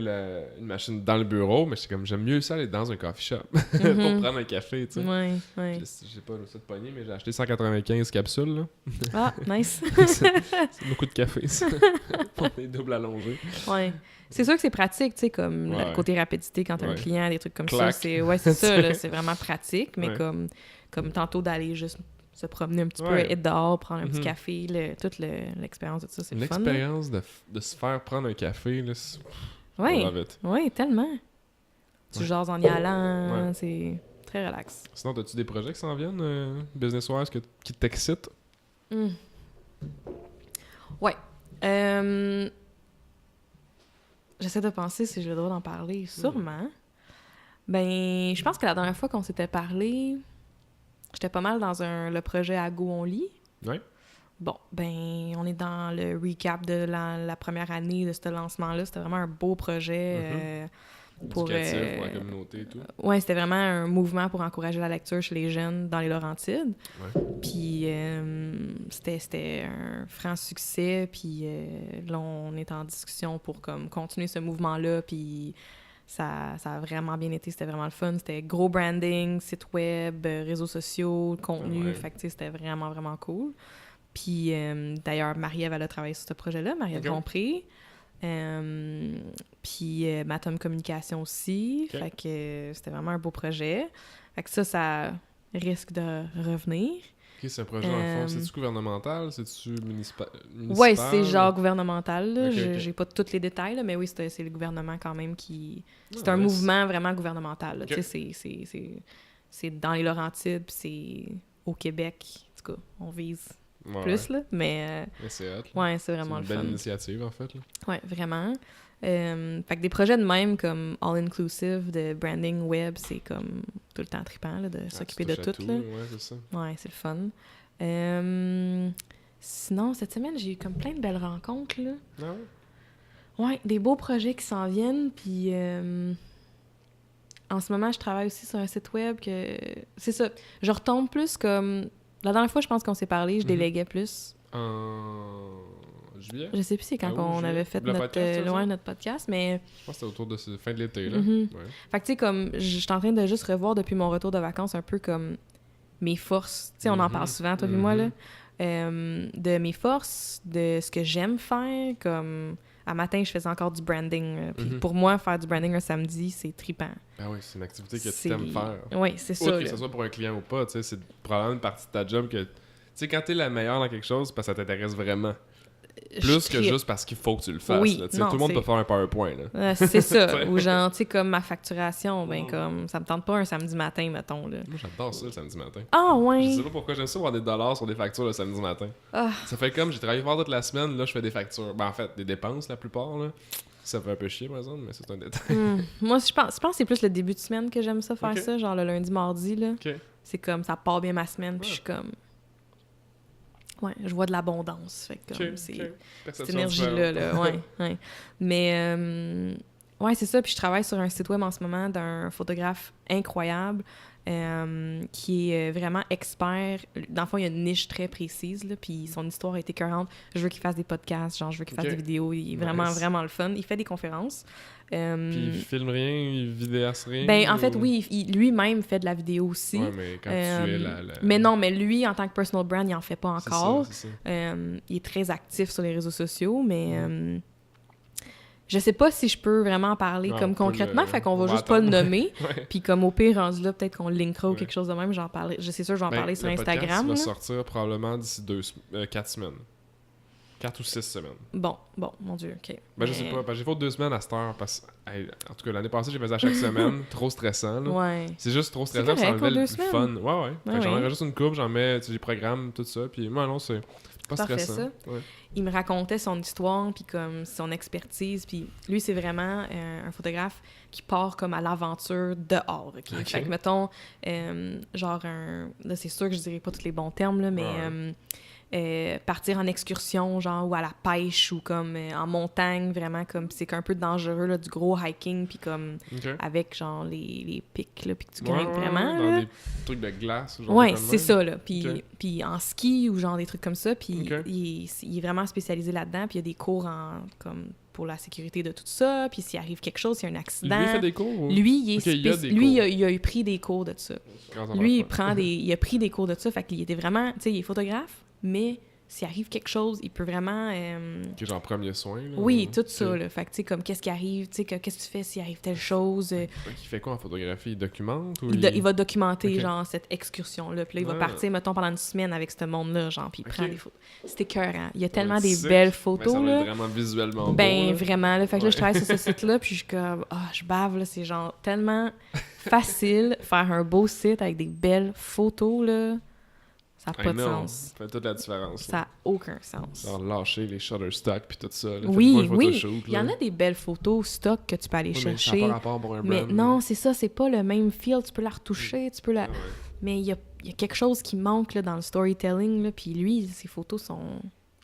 une machine dans le bureau, mais c'est comme, j'aime mieux ça aller dans un coffee shop pour prendre un café, tu sais. Ouais. J'ai pas ça de pogner, mais j'ai acheté 195 capsules, là. Ah, nice. C'est beaucoup de café, ça. Pour les doubles allongés. Ouais. C'est sûr que c'est pratique, tu sais, comme le Ouais. côté rapidité quand t'as un Ouais. client, des trucs comme Clac. ça. C'est ça, là, c'est vraiment pratique, mais Ouais. comme tantôt d'aller juste se promener un petit peu, Ouais. être dehors, prendre un petit Mhm. café, toute l'expérience de ça, c'est le fun. là. L'expérience de se faire prendre un café, là, I Ouais, love it. ouais, tellement. Tu Ouais. jases en y allant, Ouais. c'est très relax. Sinon, as-tu des projets qui s'en viennent, business-wise, qui t'excitent? Ouais. J'essaie de penser si j'ai le droit d'en parler. Sûrement. Ben, je pense que la dernière fois qu'on s'était parlé, j'étais pas mal dans le projet à Go On Lit. Ouais. Bon, ben, on est dans le recap de la première année de ce lancement-là. C'était vraiment un beau projet. Pour, Éducatif pour la communauté et tout. Ouais, c'était vraiment un mouvement pour encourager la lecture chez les jeunes dans les Laurentides. Ouais. Puis c'était un franc succès. Puis là, on est en discussion pour comme continuer ce mouvement-là. Puis ça a vraiment bien été. C'était vraiment le fun. C'était gros branding, site web, réseaux sociaux, contenu. Ouais. Fait que tu sais, c'était vraiment, vraiment cool. Puis d'ailleurs, Marie-Ève, elle a travaillé sur ce projet-là, Marie-Ève Lompré. Puis Matom Communication aussi. Okay. Fait que c'était vraiment un beau projet. Fait que ça risque de revenir. Ok, c'est un projet dans le fond. C'est-tu gouvernemental? C'est-tu municipal? Ouais, c'est genre gouvernemental. Là. Okay. J'ai pas tous les détails, là, mais oui, c'est le gouvernement quand même qui... C'est un mouvement vraiment gouvernemental. Okay. Tu sais, c'est dans les Laurentides, puis c'est au Québec. En tout cas, on vise plus, là. Mais c'est hot. Ouais, c'est vraiment le fun. C'est une belle initiative, en fait. Là. Ouais, vraiment. Fait que des projets de même comme All-Inclusive, de branding web, c'est comme tout le temps trippant là, de s'occuper de tout. Là. Ouais, c'est ça. Ouais, c'est le fun. Sinon, cette semaine, j'ai eu comme plein de belles rencontres. Là. Ah ouais? Ouais, des beaux projets qui s'en viennent. Puis en ce moment, je travaille aussi sur un site web que... C'est ça. Je retombe plus comme... La dernière fois, je pense qu'on s'est parlé, je déléguais plus. Juillet? Je sais plus c'est quand on avait fait notre podcast, mais... Je pense que c'était autour de la fin de l'été, là. Ouais. Fait que, tu sais, comme, je suis en train de juste revoir depuis mon retour de vacances un peu comme mes forces. Tu sais, on en parle souvent, toi et moi, là. De mes forces, de ce que j'aime faire, comme... À matin, je faisais encore du branding. Puis pour moi, faire du branding un samedi, c'est trippant. Ben oui, c'est une activité que tu aimes faire. Oui, c'est ça. Que ce soit pour un client ou pas, tu sais, c'est probablement une partie de ta job que... Tu sais, quand t'es la meilleure dans quelque chose, parce que ça t'intéresse vraiment. Plus que juste parce qu'il faut que tu le fasses. Oui, là, tout le monde peut faire un PowerPoint. Là. C'est ça. Ou genre, tu sais, comme ma facturation, ben comme ça me tente pas un samedi matin, mettons. Là. Moi, j'adore ça le samedi matin. Ah, ouais. Je sais pas pourquoi j'aime ça voir des dollars sur des factures le samedi matin. Ça fait comme j'ai travaillé fort toute la semaine, là, je fais des factures. Ben, en fait, des dépenses la plupart. Là. Ça fait un peu chier, par exemple, mais c'est un détail. Moi, je pense que c'est plus le début de semaine que j'aime ça faire ça, genre le lundi, mardi. Là. C'est comme ça part bien ma semaine, puis je suis comme. Ouais, je vois de l'abondance. Fait que comme cette énergie-là, là, ouais. Mais, ouais, c'est ça. Puis je travaille sur un site web en ce moment d'un photographe incroyable qui est vraiment expert. Dans le fond, il y a une niche très précise, là, puis son histoire a été écœurante. Je veux qu'il fasse des podcasts, genre, je veux qu'il fasse des vidéos. Il est vraiment, vraiment le fun. Il fait des conférences. Puis il filme rien, il vidéasse rien? Ben, en fait, oui, lui-même fait de la vidéo aussi. Ouais, mais quand tu es Mais non, mais lui, en tant que personal brand, il en fait pas encore. C'est ça. Il est très actif sur les réseaux sociaux, mais je sais pas si je peux vraiment en parler comme concrètement, fait qu'on va juste pas le nommer. Puis comme au pire, rendu là, peut-être qu'on le linkera ou quelque chose de même, j'en parlerai. C'est sûr, je vais en parler sur Instagram. Le podcast va sortir probablement d'ici 4 semaines. 4 ou 6 semaines. Bon, mon Dieu, OK. Ben, je sais pas, j'ai fait 2 semaines à cette heure, parce que, en tout cas, l'année passée, j'ai fait ça chaque semaine, trop stressant, là. Ouais. C'est juste trop stressant, ça enlevait le plus fun. Ouais. Fait que j'en enregistre une coupe, j'en mets, des programmes, tout ça, puis moi, non, c'est pas stressant. Ça. Ouais. Il me racontait son histoire, puis comme son expertise, puis lui, c'est vraiment un photographe qui part comme à l'aventure dehors, OK? Fait que, mettons, genre là, c'est sûr que je dirais pas tous les bons termes, là, mais... partir en excursion, genre, ou à la pêche, ou comme en montagne, vraiment, comme, c'est un peu dangereux, là, du gros hiking, puis comme, avec, genre, les pics, là, puis que tu grimpes vraiment, dans là. des trucs de glace, genre. Ouais, c'est ça, là, puis en ski, ou genre des trucs comme ça, puis il est vraiment spécialisé là-dedans, puis il y a des cours comme pour la sécurité de tout ça, puis s'il arrive quelque chose, s'il y a un accident... Lui, il fait des cours? Ou... Lui, il a pris des cours de ça. Lui, il a pris des cours de ça, fait qu'il était vraiment... Tu sais, il est photographe, mais s'il arrive quelque chose, il peut vraiment... genre premier soin, là. Oui, tout ça, là. Fait que, tu sais, comme, qu'est-ce qui arrive, tu sais, qu'est-ce que tu fais s'il arrive telle chose... Il fait quoi en photographie? Il documente? Ou il va documenter, genre, cette excursion-là. Puis là, il va partir, mettons, pendant une semaine avec ce monde-là, genre, puis il prend des photos. C'était écœurant. Il y a tellement des belles photos, ça là. va être vraiment visuellement beau, Ben, vraiment, là. Fait que là, je travaille sur ce site-là, puis je suis comme... je bave, là. C'est, genre, tellement facile faire un beau site avec des belles photos, là. Ça n'a pas de sens. Ça fait toute la différence. Ça n'a aucun sens. Genre lâcher les Shutterstock puis tout ça. Là. Oui. Il y en a des belles photos stock que tu peux aller chercher. Mais ça n'a pas rapport pour un brand. Mais non, c'est ça, c'est pas le même feel. Tu peux la retoucher, tu peux la... Mais il y a quelque chose qui manque là, dans le storytelling. Là, puis lui, ses photos sont...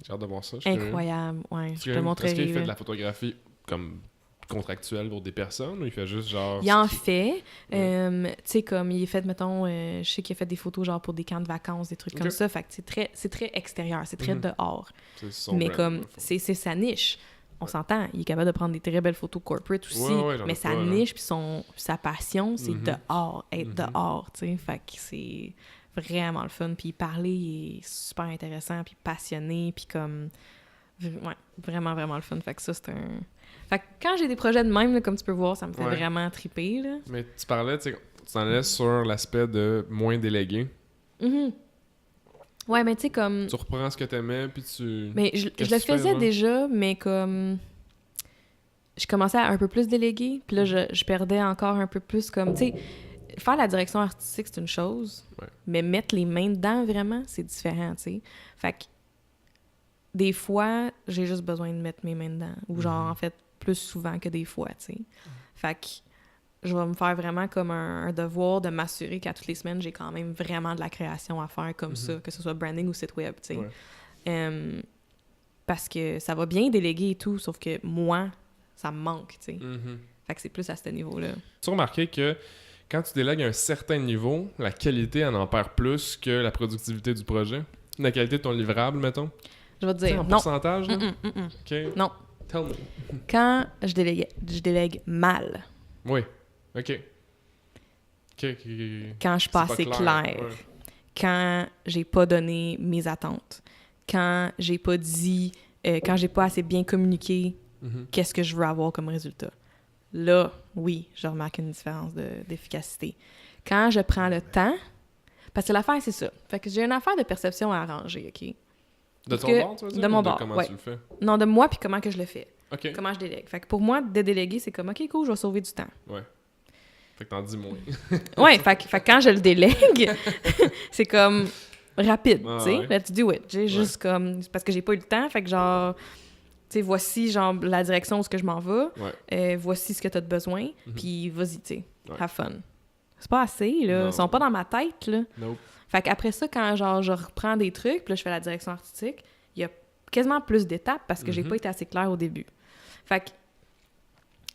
J'ai hâte de voir ça. Incroyable. Ouais, je te le montrerai. Est-ce qu'il fait de la photographie comme... contractuel pour des personnes ou il fait juste genre... Il en fait. Tu sais, comme il est fait, mettons, je sais qu'il a fait des photos genre pour des camps de vacances, des trucs comme ça. Fait que c'est très extérieur, c'est très dehors. C'est son mais brand, comme, c'est sa niche. On s'entend, il est capable de prendre des très belles photos corporate aussi. Mais sa niche puis sa passion, c'est dehors, être dehors, tu sais. Fait que c'est vraiment le fun. Puis parler, il est super intéressant, puis passionné, puis comme... Ouais, vraiment, vraiment le fun. Fait que ça, c'est un... Fait que quand j'ai des projets de même, là, comme tu peux voir, ça me fait vraiment triper, là. Mais tu parlais, tu t'en allais sur l'aspect de moins délégué. Ouais, mais tu sais, comme... Tu reprends ce que t'aimais, puis tu... Mais je le faisais déjà, mais comme... Je commençais à un peu plus déléguer, puis là, je perdais encore un peu plus comme... Tu sais, faire la direction artistique, c'est une chose, mais mettre les mains dedans, vraiment, c'est différent, tu sais. Fait que des fois, j'ai juste besoin de mettre mes mains dedans. Ou genre, en fait, plus souvent que des fois, tu sais. Fait que je vais me faire vraiment comme un devoir de m'assurer qu'à toutes les semaines, j'ai quand même vraiment de la création à faire comme ça, que ce soit branding ou site web, tu sais. Parce que ça va bien déléguer et tout, sauf que moi, ça me manque, tu sais. Fait que c'est plus à ce niveau-là. Tu as remarqué que quand tu délègues à un certain niveau, la qualité en perd plus que la productivité du projet? La qualité de ton livrable, mettons? Je vais te dire, en non. Pourcentage, là? Okay. Non. Tell me. Quand je délègue mal. Oui. OK. Quand je suis pas assez claire. Ouais. Quand j'ai pas donné mes attentes. Quand j'ai pas dit... quand j'ai pas assez bien communiqué qu'est-ce que je veux avoir comme résultat. Là, oui, je remarque une différence d'efficacité. Quand je prends le temps... Parce que l'affaire, c'est ça. Fait que j'ai une affaire de perception à arranger, OK? De ton bord, tu veux dire? De mon bord, comment tu le fais? Non, de moi, puis comment que je le fais. OK. Comment je délègue. Fait que pour moi, de déléguer, c'est comme, OK, cool, je vais sauver du temps. Ouais. Fait que t'en dis moins. Ouais, fait que quand je le délègue, c'est comme rapide, tu sais. Let's do it. J'ai juste comme... C'est parce que j'ai pas eu le temps, fait que genre... Tu sais, voici genre la direction où ce que je m'en vais. Voici ce que t'as de besoin, puis vas-y, tu sais. Have fun. C'est pas assez, là. Ils sont pas dans ma tête, là. Nope. Fait qu'après ça, quand genre je reprends des trucs, puis là, je fais la direction artistique, il y a quasiment plus d'étapes parce que j'ai pas été assez claire au début. Fait que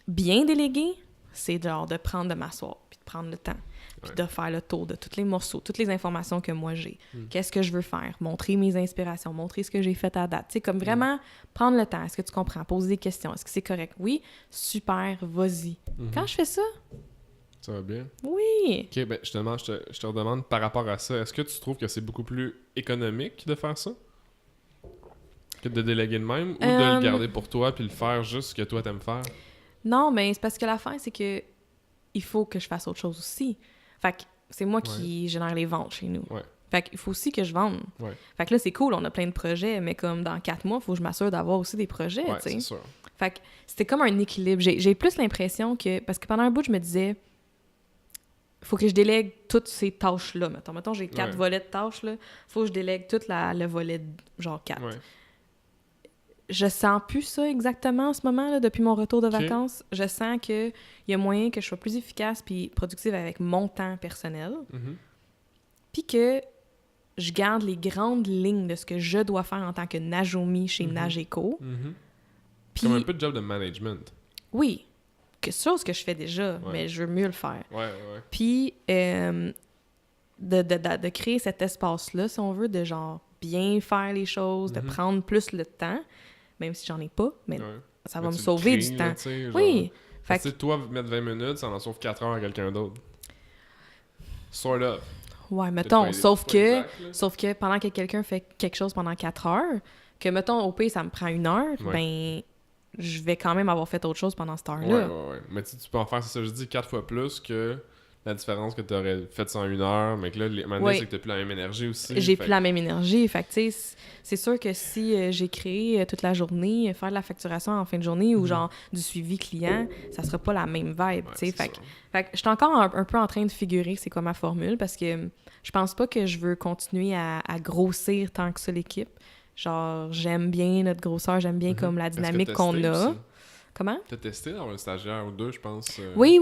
bien déléguer, c'est genre de prendre de m'asseoir, puis de prendre le temps, puis de faire le tour de tous les morceaux, toutes les informations que moi j'ai. Qu'est-ce que je veux faire? Montrer mes inspirations, montrer ce que j'ai fait à date. Tu sais, comme vraiment prendre le temps. Est-ce que tu comprends? Poser des questions. Est-ce que c'est correct? Oui? Super, vas-y. Quand je fais ça... Ça va bien? Oui! OK, ben justement, je te redemande par rapport à ça, est-ce que tu trouves que c'est beaucoup plus économique de faire ça? Que de déléguer de même ou de le garder pour toi puis le faire juste ce que toi t'aimes faire? Non, mais c'est parce que l'affaire, c'est que il faut que je fasse autre chose aussi. Fait que c'est moi qui génère les ventes chez nous. Fait qu'il faut aussi que je vende. Fait que là, c'est cool, on a plein de projets, mais comme dans 4 mois, il faut que je m'assure d'avoir aussi des projets, tu sais. C'est sûr. Fait que c'était comme un équilibre. J'ai plus l'impression que... Parce que pendant un bout, je me disais... Faut que je délègue toutes ces tâches-là. Mettons, j'ai 4 volets de tâches, là. Faut que je délègue tout le volet de genre 4. Je sens plus ça exactement en ce moment, là, depuis mon retour de vacances. Je sens qu'il y a moyen que je sois plus efficace puis productive avec mon temps personnel. Puis que je garde les grandes lignes de ce que je dois faire en tant que Najomi chez Nageco. Puis, comme un peu de job de management. Oui. Chose que je fais déjà, mais je veux mieux le faire. Puis, de créer cet espace-là, si on veut, de genre bien faire les choses, de prendre plus le temps, même si j'en ai pas, mais ça va me sauver du temps. Là, oui! Fait que toi, mettre 20 minutes, ça en sauve 4 heures à quelqu'un d'autre. Sort of. Ouais, mettons, sauf que pendant que quelqu'un fait quelque chose pendant 4 heures, que, mettons, au pire, ça me prend 1 heure, ben... je vais quand même avoir fait autre chose pendant cette heure-là. Ouais. Mais tu peux en faire, c'est ça, je dis 4 fois plus que la différence que tu aurais fait ça en 1 heure, mais que là, maintenant, c'est que tu n'as plus la même énergie aussi. J'ai plus la même énergie. Fait que, tu sais, c'est sûr que si j'ai créé toute la journée, faire de la facturation en fin de journée ou genre du suivi client, ça sera pas la même vibe, tu sais. Fait que je suis encore un peu en train de figurer c'est quoi ma formule parce que je pense pas que je veux continuer à grossir tant que ça l'équipe. Genre, j'aime bien notre grosseur, j'aime bien comme la dynamique qu'on a. Aussi? Comment? T'as testé d'avoir un stagiaire ou 2, je pense. Oui.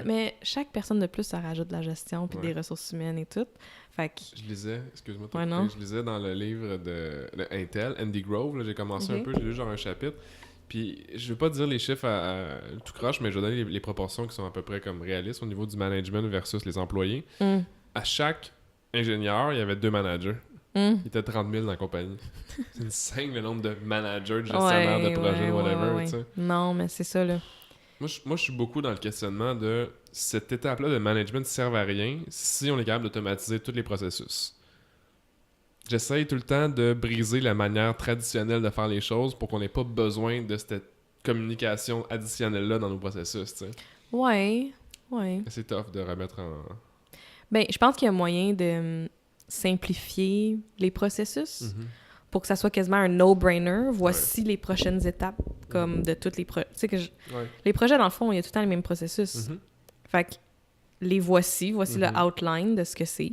Mais chaque personne de plus, ça rajoute de la gestion puis des ressources humaines et tout. Fait que... Je lisais, excuse-moi, je lisais dans le livre de Intel, Andy Grove, là, j'ai commencé un peu, j'ai lu genre un chapitre. Puis je veux pas dire les chiffres à tout croche, mais je vais donner les proportions qui sont à peu près comme réalistes au niveau du management versus les employés. À chaque ingénieur, il y avait 2 managers. Il était 30 000 dans la compagnie. C'est insane le nombre de managers, de gestionnaires de projets, whatever, tu sais. Non, mais c'est ça, là. Moi, je suis beaucoup dans le questionnement de cette étape-là de management ne sert à rien si on est capable d'automatiser tous les processus. J'essaye tout le temps de briser la manière traditionnelle de faire les choses pour qu'on n'ait pas besoin de cette communication additionnelle-là dans nos processus, tu sais. Ouais. C'est tough de remettre en... Ben, je pense qu'il y a moyen de simplifier les processus pour que ça soit quasiment un no-brainer. Voici les prochaines étapes comme de toutes les projets. Tu sais que les projets, dans le fond, il y a tout le temps les mêmes processus. Fait que voici le outline de ce que c'est.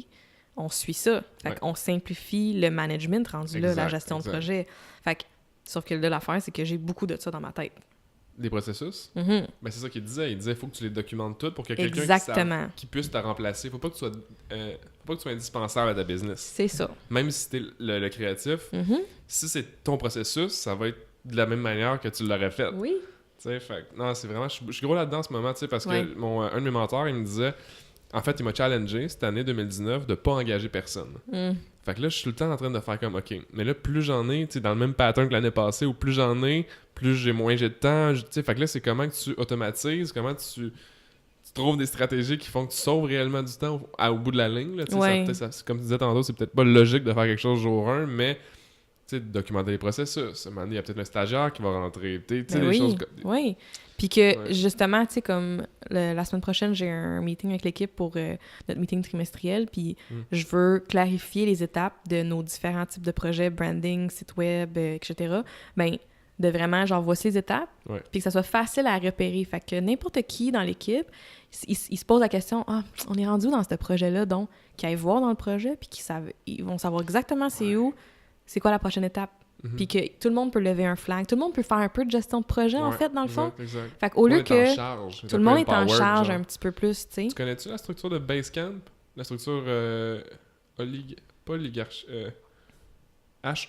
On suit ça. Fait qu'on simplifie le management rendu là, la gestion de projet. Fait que, sauf que là, l'affaire, c'est que j'ai beaucoup de ça dans ma tête. Des processus? Ben, c'est ça qu'il disait. Il disait, il faut que tu les documentes toutes pour que quelqu'un qui puisse te remplacer. Faut pas que tu sois indispensable à ta business. C'est ça. Même si t'es le créatif, si c'est ton processus, ça va être de la même manière que tu l'aurais fait. Oui. Tu sais, fait non, c'est vraiment... Je suis gros là-dedans en ce moment, tu sais, parce que un de mes mentors, il me disait... En fait, il m'a challengé cette année 2019 de pas engager personne. Fait que là, je suis tout le temps en train de faire comme, OK, mais là, plus j'en ai, tu sais, dans le même pattern que l'année passée, ou plus j'en ai, plus j'ai de temps, tu sais, fait que là, c'est comment que tu automatises, comment tu trouves des stratégies qui font que tu sauves réellement du temps au bout de la ligne, là, tu sais, comme tu disais tantôt, c'est peut-être pas logique de faire quelque chose jour 1, mais, tu sais, de documenter les processus. À un moment donné, il y a peut-être un stagiaire qui va rentrer, tu sais, des choses comme... Oui, puis que, justement, tu sais, comme la semaine prochaine, j'ai un meeting avec l'équipe pour notre meeting trimestriel, puis je veux clarifier les étapes de nos différents types de projets, branding, site web, etc. Ben, de vraiment, genre, voici les étapes, puis que ça soit facile à repérer. Fait que n'importe qui dans l'équipe, il se pose la question, on est rendu où dans ce projet-là, donc, qu'ils aillent voir dans le projet, puis ils vont savoir exactement c'est où, c'est quoi la prochaine étape. Puis que tout le monde peut lever un flag. Tout le monde peut faire un peu de gestion de projet, en fait, dans le fond. Exact. Fait qu'au lieu que tout le monde est en charge un petit peu plus, tu sais. Tu connais-tu la structure de Basecamp? La structure pas oligarchie...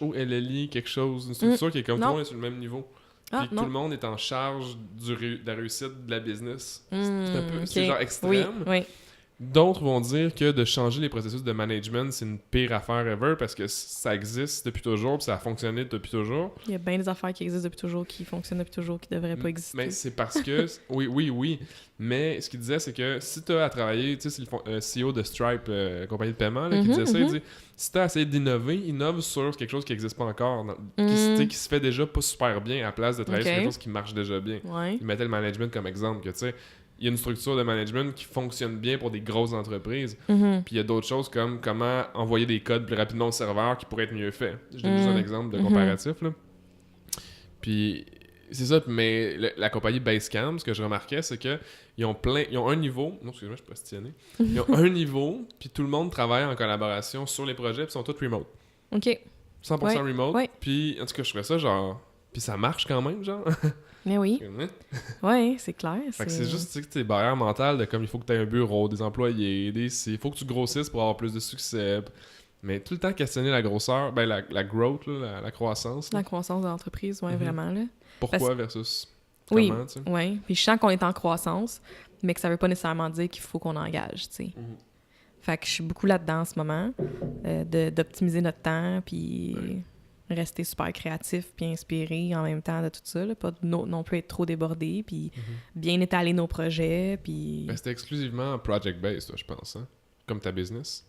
HOLLI, quelque chose. Une structure qui est comme tout le monde est sur le même niveau. Puis tout le monde est en charge de la réussite de la business. C'est un peu... C'est genre extrême. Oui. D'autres vont dire que de changer les processus de management, c'est une pire affaire ever parce que ça existe depuis toujours puis ça a fonctionné depuis toujours. Il y a bien des affaires qui existent depuis toujours, qui fonctionnent depuis toujours, qui devraient pas exister. Mais c'est parce que... oui. Mais ce qu'il disait, c'est que si tu as à travailler... Tu sais, c'est le CEO de Stripe, compagnie de paiement, là, qui disait ça. Il dit, si tu as essayé d'innover, innove sur quelque chose qui n'existe pas encore, qui se fait déjà pas super bien à la place de travailler sur quelque chose qui marche déjà bien. Il mettait le management comme exemple, que tu sais... Il y a une structure de management qui fonctionne bien pour des grosses entreprises. Puis il y a d'autres choses comme comment envoyer des codes plus rapidement au serveur qui pourraient être mieux faits. Je donne juste un exemple de comparatif. Là. Puis c'est ça, mais la compagnie Basecamp, ce que je remarquais, c'est qu'ils ont un niveau... Non, excusez-moi, je suis positionné. Ils ont un niveau, puis tout le monde travaille en collaboration sur les projets, puis ils sont tous remote. OK. 100% remote. Ouais. Puis en tout cas, je ferais ça genre... Puis ça marche quand même, genre. Mais oui. Oui, c'est clair. Fait que c'est juste tes barrières mentales de comme il faut que tu aies un bureau, des employés, il faut que tu grossisses pour avoir plus de succès. Mais tout le temps questionner la grosseur, ben la growth, là, la croissance. Là. La croissance de l'entreprise, oui, vraiment. Là. Pourquoi versus comment, tu sais. Oui, puis je sens qu'on est en croissance, mais que ça veut pas nécessairement dire qu'il faut qu'on engage, tu sais. Fait que je suis beaucoup là-dedans en ce moment, d'optimiser notre temps, puis... rester super créatif puis inspiré en même temps de tout ça, là, pas non plus être trop débordé, puis bien étaler nos projets, puis... Ben, c'était exclusivement project-based, toi, je pense, hein? Comme ta business.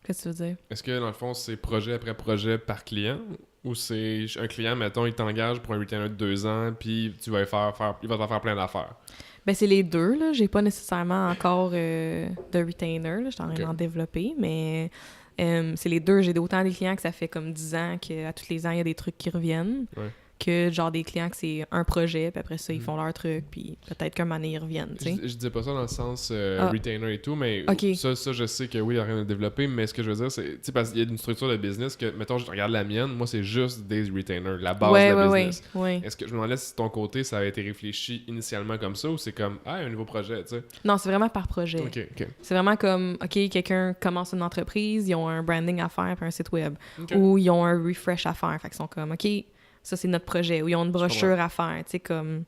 Qu'est-ce que tu veux dire? Est-ce que, dans le fond, c'est projet après projet par client, ou c'est un client, mettons, il t'engage pour un retainer de 2 ans, puis il va t'en faire plein d'affaires? Ben, c'est les deux, là. J'ai pas nécessairement encore de retainer, là. Je suis en train d'en développer, mais... c'est les deux. J'ai autant des clients que ça fait comme 10 ans qu'à tous les ans, il y a des trucs qui reviennent. Que genre des clients que c'est un projet, puis après ça, ils font leur truc, puis peut-être qu'un moment donné, ils reviennent, tu sais. Je disais pas ça dans le sens retainer et tout, mais ça, je sais que oui, il y a rien à développer, mais ce que je veux dire, c'est, tu sais, parce qu'il y a une structure de business que, mettons, je regarde la mienne, moi, c'est juste des retainers, la base de la business. Est-ce que je me demandais si de ton côté, ça avait été réfléchi initialement comme ça, ou c'est comme, un nouveau projet, tu sais? Non, c'est vraiment par projet. C'est vraiment comme, quelqu'un commence une entreprise, ils ont un branding à faire, puis un site web, ou ils ont un refresh à faire, fait qu'ils sont comme, ça, c'est notre projet. Ou ils ont une brochure à faire. Tu sais, comme...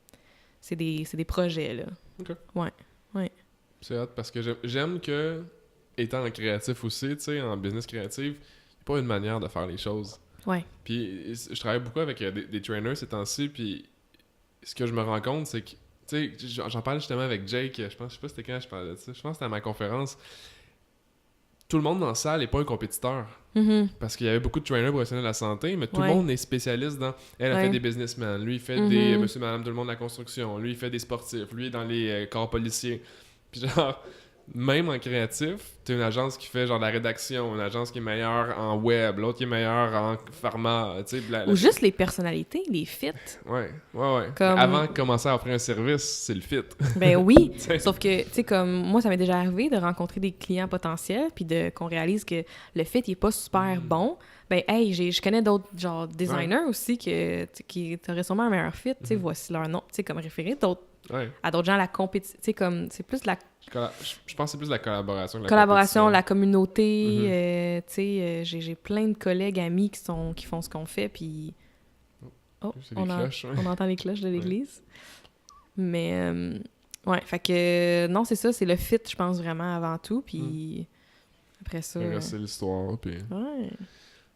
C'est des projets, là. OK. Ouais. C'est hot parce que j'aime que, étant créatif aussi, tu sais, en business créatif, il n'y a pas une manière de faire les choses. Ouais. Puis je travaille beaucoup avec des trainers ces temps-ci, puis ce que je me rends compte, c'est que, tu sais, j'en parlais justement avec Jake, je sais pas c'était quand je parlais de ça, je pense que c'était à ma conférence. Tout le monde dans la salle n'est pas un compétiteur. Parce qu'il y avait beaucoup de trainers professionnels de la santé, mais tout le monde est spécialiste dans... Elle a fait des businessmen, lui il fait des monsieur, madame, tout le monde de la construction, lui il fait des sportifs, lui il est dans les corps policiers. Puis genre, même en créatif, t'as une agence qui fait genre la rédaction, une agence qui est meilleure en web, l'autre qui est meilleure en pharma, tu sais. Ou juste les personnalités, les fits. Ouais. Comme... Avant de commencer à offrir un service, c'est le fit. Ben oui, sauf que, tu sais, comme moi, ça m'est déjà arrivé de rencontrer des clients potentiels puis qu'on réalise que le fit, il est pas super bon. Ben, hey, je connais d'autres, genre, designers aussi qui auraient sûrement un meilleur fit, tu sais, voici leur nom, tu sais, comme référé à d'autres gens, la compétition, tu sais, comme, c'est plus la... Je pense que c'est plus la collaboration que la collaboration, la communauté, tu sais, j'ai plein de collègues, amis qui font ce qu'on fait, puis... on entend les cloches de l'église. Mais, ouais, fait que, non, c'est ça, c'est le fit, je pense, vraiment, avant tout, puis après ça... C'est l'histoire, puis... Ouais.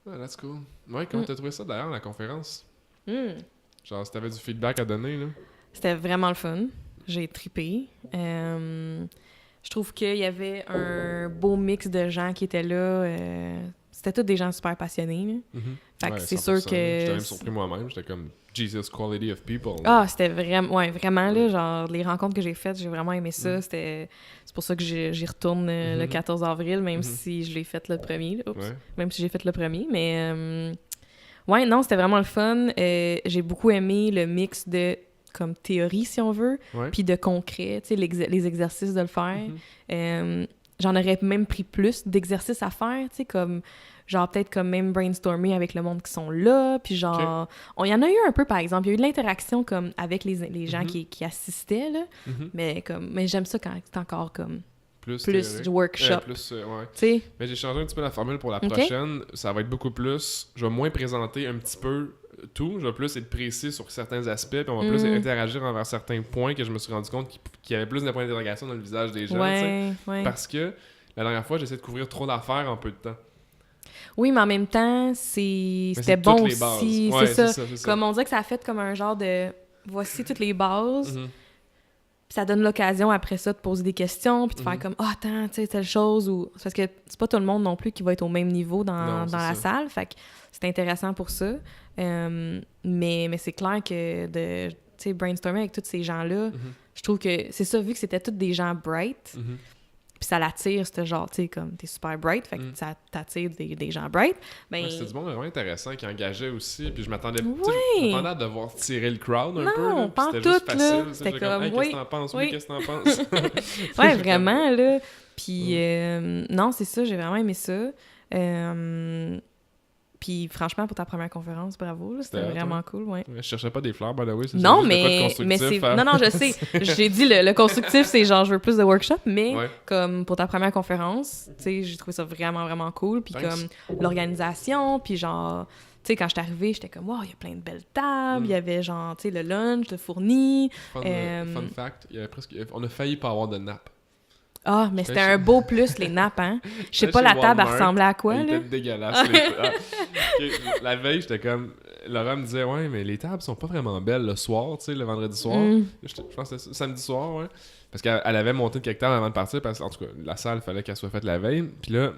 Ouais, that's cool. Ouais, comment t'as trouvé ça, d'ailleurs, la conférence? Genre, si t'avais du feedback à donner, là? C'était vraiment le fun. J'ai trippé. Je trouve qu'il y avait un beau mix de gens qui étaient là. C'était tous des gens super passionnés. Fait que c'est sûr que... J'étais même surpris moi-même. J'étais comme Jesus quality of people. Ah, c'était vraiment... Ouais, vraiment, là, genre, les rencontres que j'ai faites, j'ai vraiment aimé ça. C'est pour ça que j'y retourne le 14 avril, même si je l'ai fait le premier. Même si j'ai fait le premier, mais... ouais, non, c'était vraiment le fun. J'ai beaucoup aimé le mix de... comme théorie, si on veut, puis de concret, tu sais, les exercices de le faire. J'en aurais même pris plus d'exercices à faire, tu sais, comme, genre, peut-être comme même brainstormer avec le monde qui sont là, puis genre, il y en a eu un peu, par exemple, il y a eu de l'interaction, comme, avec les gens qui assistaient, là, mais j'aime ça quand c'est encore, comme, plus du workshop. Tu sais. Mais j'ai changé un petit peu la formule pour la prochaine. Ça va être beaucoup plus... Je vais moins présenter un petit peu tout. Je vais plus être précis sur certains aspects, puis on va plus interagir envers certains points que je me suis rendu compte qu'il y avait plus de points d'interrogation dans le visage des gens. Parce que la dernière fois, j'essayais de couvrir trop d'affaires en peu de temps. Oui, mais en même temps, c'était bon aussi. Ouais, c'est ça. Comme on dirait que ça a fait comme un genre de... Voici toutes les bases. Ça donne l'occasion après ça de poser des questions puis de faire comme attends, tu sais, telle chose ou c'est parce que c'est pas tout le monde non plus qui va être au même niveau dans la salle, fait que c'est intéressant pour ça. Mais c'est clair que de tu sais brainstormer avec tous ces gens-là, je trouve que c'est ça, vu que c'était tous des gens bright. Puis ça l'attire, c'était genre, tu sais, comme, t'es super bright, fait que ça t'attire des gens bright. Ben... c'était du monde vraiment intéressant qui engageait aussi, puis je m'attendais à devoir tirer le crowd un peu. Non, pas c'était juste facile. C'était comme, qu'est-ce que t'en penses? Oui, qu'est-ce que t'en penses? Ouais, vraiment, là. Puis, non, c'est ça, j'ai vraiment aimé ça. Puis franchement, pour ta première conférence, bravo, là, c'était vraiment cool, ouais. Je cherchais pas des fleurs, by the way. Non, mais c'est... Non, je sais. J'ai dit, le constructif, c'est genre, je veux plus de workshops, mais comme pour ta première conférence, tu sais, j'ai trouvé ça vraiment, vraiment cool. Puis comme l'organisation, puis genre... Tu sais, quand je suis arrivée, j'étais comme, wow, il y a plein de belles tables, il y avait genre, tu sais, le lunch, le fourni. Fun fact, on a failli pas avoir de nappe. Ah, mais c'était un beau plus, les nappes, hein? Je sais pas, la table, elle ressemblait à quoi, là? Elle était dégueulasse. La veille, j'étais comme... Laura me disait, ouais, mais les tables sont pas vraiment belles le soir, tu sais, le vendredi soir. Je pense que c'était samedi soir, ouais. Parce qu'elle avait monté quelques tables avant de partir, parce qu'en tout cas, la salle, il fallait qu'elle soit faite la veille. Puis là,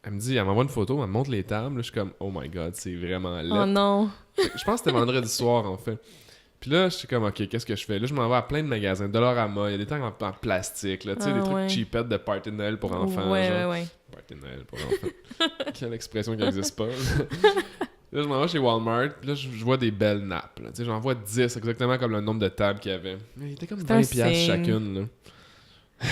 elle me dit, elle m'envoie une photo, elle me montre les tables. Là, je suis comme, oh my god, c'est vraiment laid. Oh non! Je pense que c'était vendredi soir, en fait. Puis là, je suis comme, OK, qu'est-ce que je fais? Là, je m'en vais à plein de magasins. Dollarama, il y a des trucs en plastique, là, tu sais, des trucs cheapettes de party de Noël pour enfants. Ouais. Party de Noël pour enfants. Quelle expression qui n'existe pas. Là, je m'en vais chez Walmart, puis là, je vois des belles nappes. Tu sais, j'en vois 10, exactement comme le nombre de tables qu'il y avait. Mais il était comme 20$ chacune, là.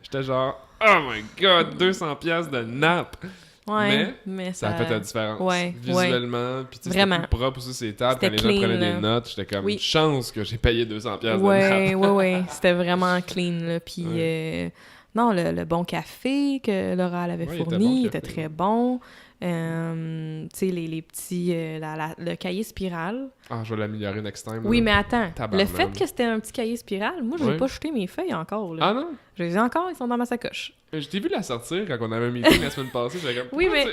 J'étais genre, oh my god, 200$ de nappes! Ouais, mais ça a fait la différence. Visuellement, puis c'était plus propre aussi ces tables. Quand les gens prenaient des notes, j'étais comme chance que j'ai payé 200$ de nappe. Ouais, c'était vraiment clean, là. Puis, non, le bon café que Laura avait fourni, il était très bon. Tu sais, les petits... le cahier spirale. Ah, je vais l'améliorer next time. Oui, mais attends. Le fait que c'était un petit cahier spirale, moi, je n'ai pas jeté mes feuilles encore, là. Ah non? Je les ai encore, ils sont dans ma sacoche. Je t'ai vu la sortir quand on avait un meeting la semaine passée. J'étais comme... Oui, mais...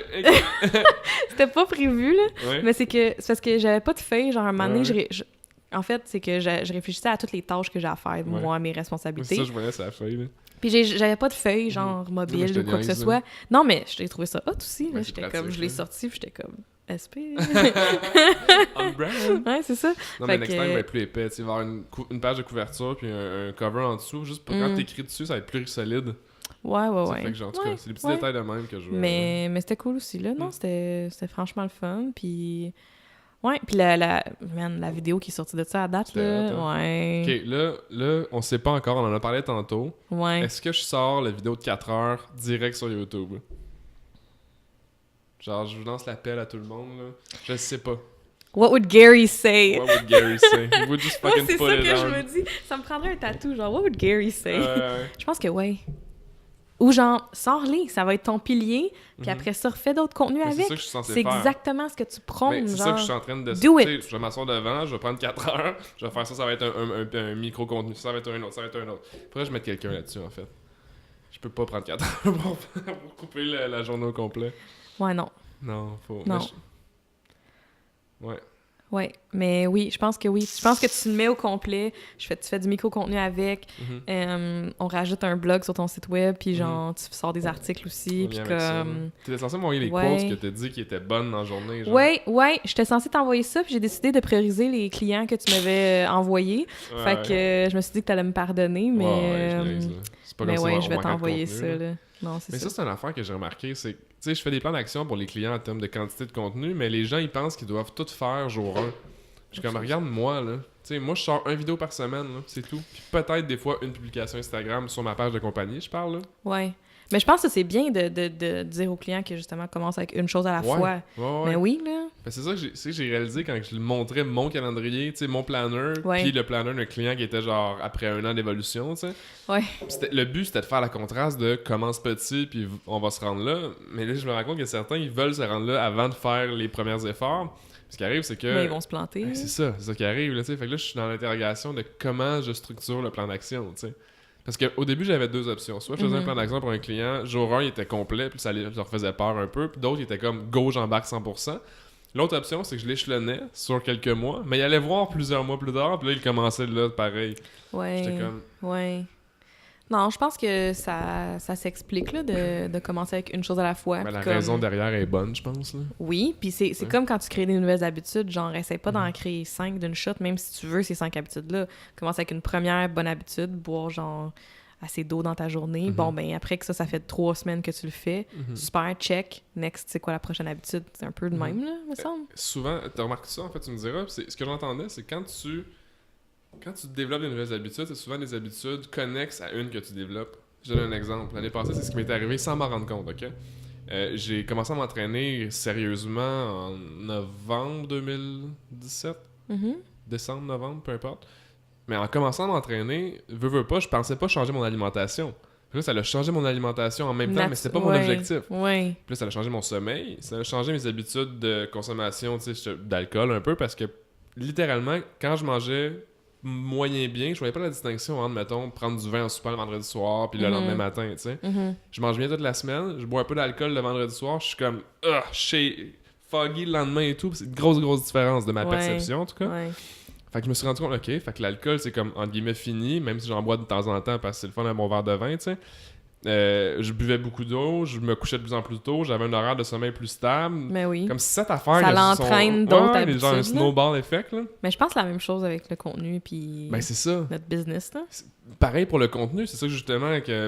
C'était pas prévu, là. Mais c'est parce que j'avais pas de feuilles. Genre, un moment donné, en fait, c'est que je réfléchissais à toutes les tâches que j'ai à faire, moi, mes responsabilités. C'est ça, je voyais sa feuille, là. Puis j'avais pas de feuille, genre mobile ou quoi que ce soit. Non, mais j'ai trouvé ça hot aussi. Là. J'étais comme, je l'ai sorti, puis j'étais comme, SP. On brand. Ouais, c'est ça. Non, mais next time va être plus épais. Il va y avoir une page de couverture, puis un cover en dessous. Juste pour quand t'écris dessus, ça va être plus solide. Ouais. Fait que genre, en tout cas, c'est les petits détails de même que je veux. Mais c'était cool aussi, là. Non, c'était franchement le fun. Puis... Ouais, puis la vidéo qui est sortie de ça à date, là, ouais. OK, là, on sait pas encore, on en a parlé tantôt. Ouais. Est-ce que je sors la vidéo de 4 heures direct sur YouTube? Genre, je vous lance l'appel à tout le monde, là. Je sais pas. What would Gary say? What would Gary say? He would just fucking put it on. C'est ça que je me dis. Ça me prendrait un tatou, genre, what would Gary say? Je pense que ouais. Ou genre, sors-les, ça va être ton pilier, puis après ça, refais d'autres contenus avec. C'est ça que je suis censé faire. C'est exactement ce que tu prônes, c'est genre. ça que je suis en train de... Do it! Je vais m'asseoir devant, je vais prendre 4 heures, je vais faire ça, ça va être un micro-contenu, ça va être un autre, ça va être un autre. Faudrait que je mette quelqu'un là-dessus, en fait. Je peux pas prendre 4 heures pour couper la journée au complet. Ouais, non. Non, faut... Non. Ouais. Ouais, mais oui, je pense que oui. Je pense que tu le mets au complet, tu fais du micro-contenu avec, on rajoute un blog sur ton site web, puis genre, tu sors des articles aussi, puis comme... Tu étais censé m'envoyer les quotes que tu as dit qui étaient bonnes dans la journée, genre. Ouais, j'étais censée t'envoyer ça, puis j'ai décidé de prioriser les clients que tu m'avais envoyés. Fait que je me suis dit que tu allais me pardonner, mais... c'est pas comme ça, je vais t'envoyer ça, là. Non, c'est ça. Mais ça, c'est une affaire que j'ai remarqué, c'est que, tu sais, je fais des plans d'action pour les clients en termes de quantité de contenu, mais les gens, ils pensent qu'ils doivent tout faire jour 1. Je suis comme, regarde-moi, là. Tu sais, moi, je sors une vidéo par semaine, là, c'est tout. Puis peut-être, des fois, une publication Instagram sur ma page de compagnie, je parle, là. Ouais. Mais je pense que c'est bien de dire aux clients que, justement, commence avec une chose à la fois. Ouais. Mais oui, là. Ben, c'est ça que j'ai réalisé quand je lui montrais mon calendrier, tu sais, mon planner, puis le planner d'un client qui était genre après 1 an d'évolution, tu sais. Ouais. Le but, c'était de faire la contraste de commence petit, puis on va se rendre là. Mais là, je me rends compte que certains, ils veulent se rendre là avant de faire les premiers efforts. Ce qui arrive, c'est que... Mais ils vont se planter. Ben, c'est ça qui arrive, là, tu sais. Fait que là, je suis dans l'interrogation de comment je structure le plan d'action, tu sais. Parce qu'au début, j'avais 2 options. Soit je faisais un plan d'action pour un client, jour 1, il était complet, puis ça leur faisait peur un peu. Puis d'autres, ils étaient comme go, j'embarque 100%. L'autre option, c'est que je l'échelonnais sur quelques mois, mais il allait voir plusieurs mois plus tard, puis là, il commençait là, pareil. Ouais. J'étais comme... Ouais. Non, je pense que ça s'explique, là, de commencer avec une chose à la fois. Ben, la raison derrière est bonne, je pense, là. Oui, puis c'est comme quand tu crées des nouvelles habitudes, genre, essaie pas d'en créer 5 d'une shot, même si tu veux ces 5 habitudes-là. Commence avec une première bonne habitude, boire, genre, assez d'eau dans ta journée. Bon, ben après que ça fait 3 semaines que tu le fais. Super, check. Next, c'est quoi la prochaine habitude? C'est un peu le même, là, me semble. Souvent, t'as remarqué ça, en fait, tu me diras, ce que j'entendais, c'est quand tu développes des nouvelles habitudes, c'est souvent des habitudes connexes à une que tu développes. Je donne un exemple. L'année passée, c'est ce qui m'est arrivé sans m'en rendre compte, OK? J'ai commencé à m'entraîner sérieusement en novembre 2017. Décembre, novembre, peu importe. Mais en commençant à m'entraîner, veux pas, je pensais pas changer mon alimentation. Puis là, ça a changé mon alimentation en même temps, mais c'était pas mon objectif. Ouais. Puis là, ça a changé mon sommeil, ça a changé mes habitudes de consommation, tu sais, d'alcool un peu, parce que littéralement, quand je mangeais moyen bien, je voyais pas la distinction entre, mettons, prendre du vin en soupant le vendredi soir puis le lendemain matin, tu sais. Je mange bien toute la semaine, je bois un peu d'alcool le vendredi soir, je suis comme je suis foggy le lendemain et tout, c'est une grosse différence de ma perception en tout cas. Ouais. Fait que je me suis rendu compte, ok, fait que l'alcool c'est comme entre guillemets fini, même si j'en bois de temps en temps parce que c'est le fun d'un bon verre de vin, tu sais. Je buvais beaucoup d'eau, je me couchais de plus en plus tôt, j'avais un horaire de sommeil plus stable. Mais oui. Comme si cette affaire... Ça l'entraîne d'autres habitudes. Genre un snowball effect, là. Mais je pense la même chose avec le contenu puis c'est ça. Notre business, là. Pareil pour le contenu, c'est ça justement que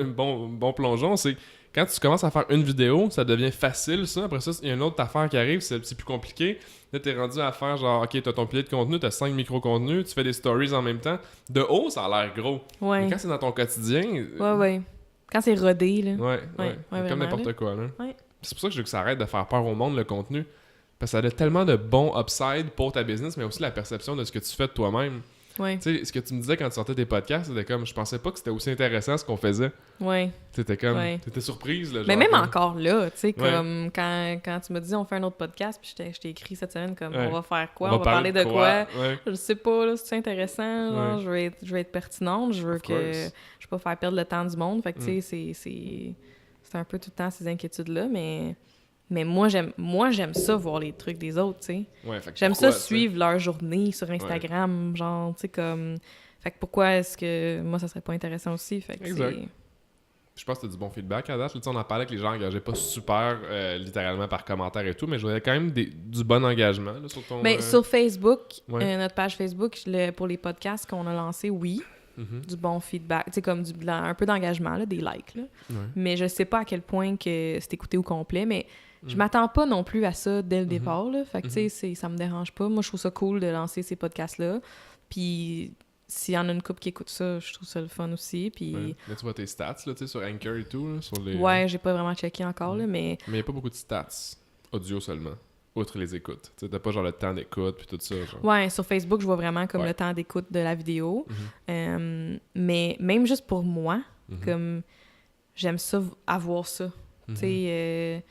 bon plongeon, c'est quand tu commences à faire une vidéo, ça devient facile, ça. Après ça, il y a une autre affaire qui arrive, c'est plus compliqué. Là, t'es rendu à faire genre, OK, t'as ton pilier de contenu, t'as 5 micro-contenus, tu fais des stories en même temps. De haut, ça a l'air gros. Ouais. Mais quand c'est dans ton quotidien... Ouais. Quand c'est rodé, là. Ouais, comme n'importe quoi, là. Ouais. C'est pour ça que je veux que ça arrête de faire peur au monde, le contenu. Parce que ça a tellement de bons upside pour ta business, mais aussi la perception de ce que tu fais de toi-même. Ouais. Tu sais, ce que tu me disais quand tu sortais tes podcasts, c'était comme, je pensais pas que c'était aussi intéressant ce qu'on faisait. Ouais. T'étais comme, t'étais surprise, là. Mais même encore là, tu sais, comme quand tu m'as dit on fait un autre podcast, puis je t'ai écrit cette semaine comme on va faire quoi, on va parler de quoi. Je sais pas, là, c'est intéressant, genre, je vais être pertinente, je veux pas faire perdre le temps du monde, fait que tu sais, c'est un peu tout le temps ces inquiétudes-là, mais moi, j'aime ça, voir les trucs des autres, tu sais. Ouais, j'aime ça suivre leur journée sur Instagram, genre, tu sais, comme... Fait que pourquoi est-ce que moi, ça serait pas intéressant aussi? Fait que exact. Je pense que t'as du bon feedback à date. Là, on en parlait avec les gens engagés, pas super littéralement par commentaire et tout, mais je voyais quand même du bon engagement là, sur ton... sur Facebook, notre page Facebook, pour les podcasts qu'on a lancés, oui. du bon feedback, tu sais, comme un peu d'engagement, là, des likes, là. Ouais. Mais je sais pas à quel point que c'est écouté au complet, mais je m'attends pas non plus à ça dès le départ, là. Fait que, tu sais, ça me dérange pas. Moi, je trouve ça cool de lancer ces podcasts-là. Puis s'il y en a une couple qui écoute ça, je trouve ça le fun aussi. Puis... Ouais. Là, tu vois tes stats, là, tu sais, sur Anchor et tout, là, sur les... Ouais, j'ai pas vraiment checké encore, là, mais... Mais il y a pas beaucoup de stats audio seulement, outre les écoutes. Tu sais, t'as pas genre le temps d'écoute puis tout ça, genre. Ouais, sur Facebook, je vois vraiment comme le temps d'écoute de la vidéo. Mais même juste pour moi, comme... J'aime ça, avoir ça. Tu sais,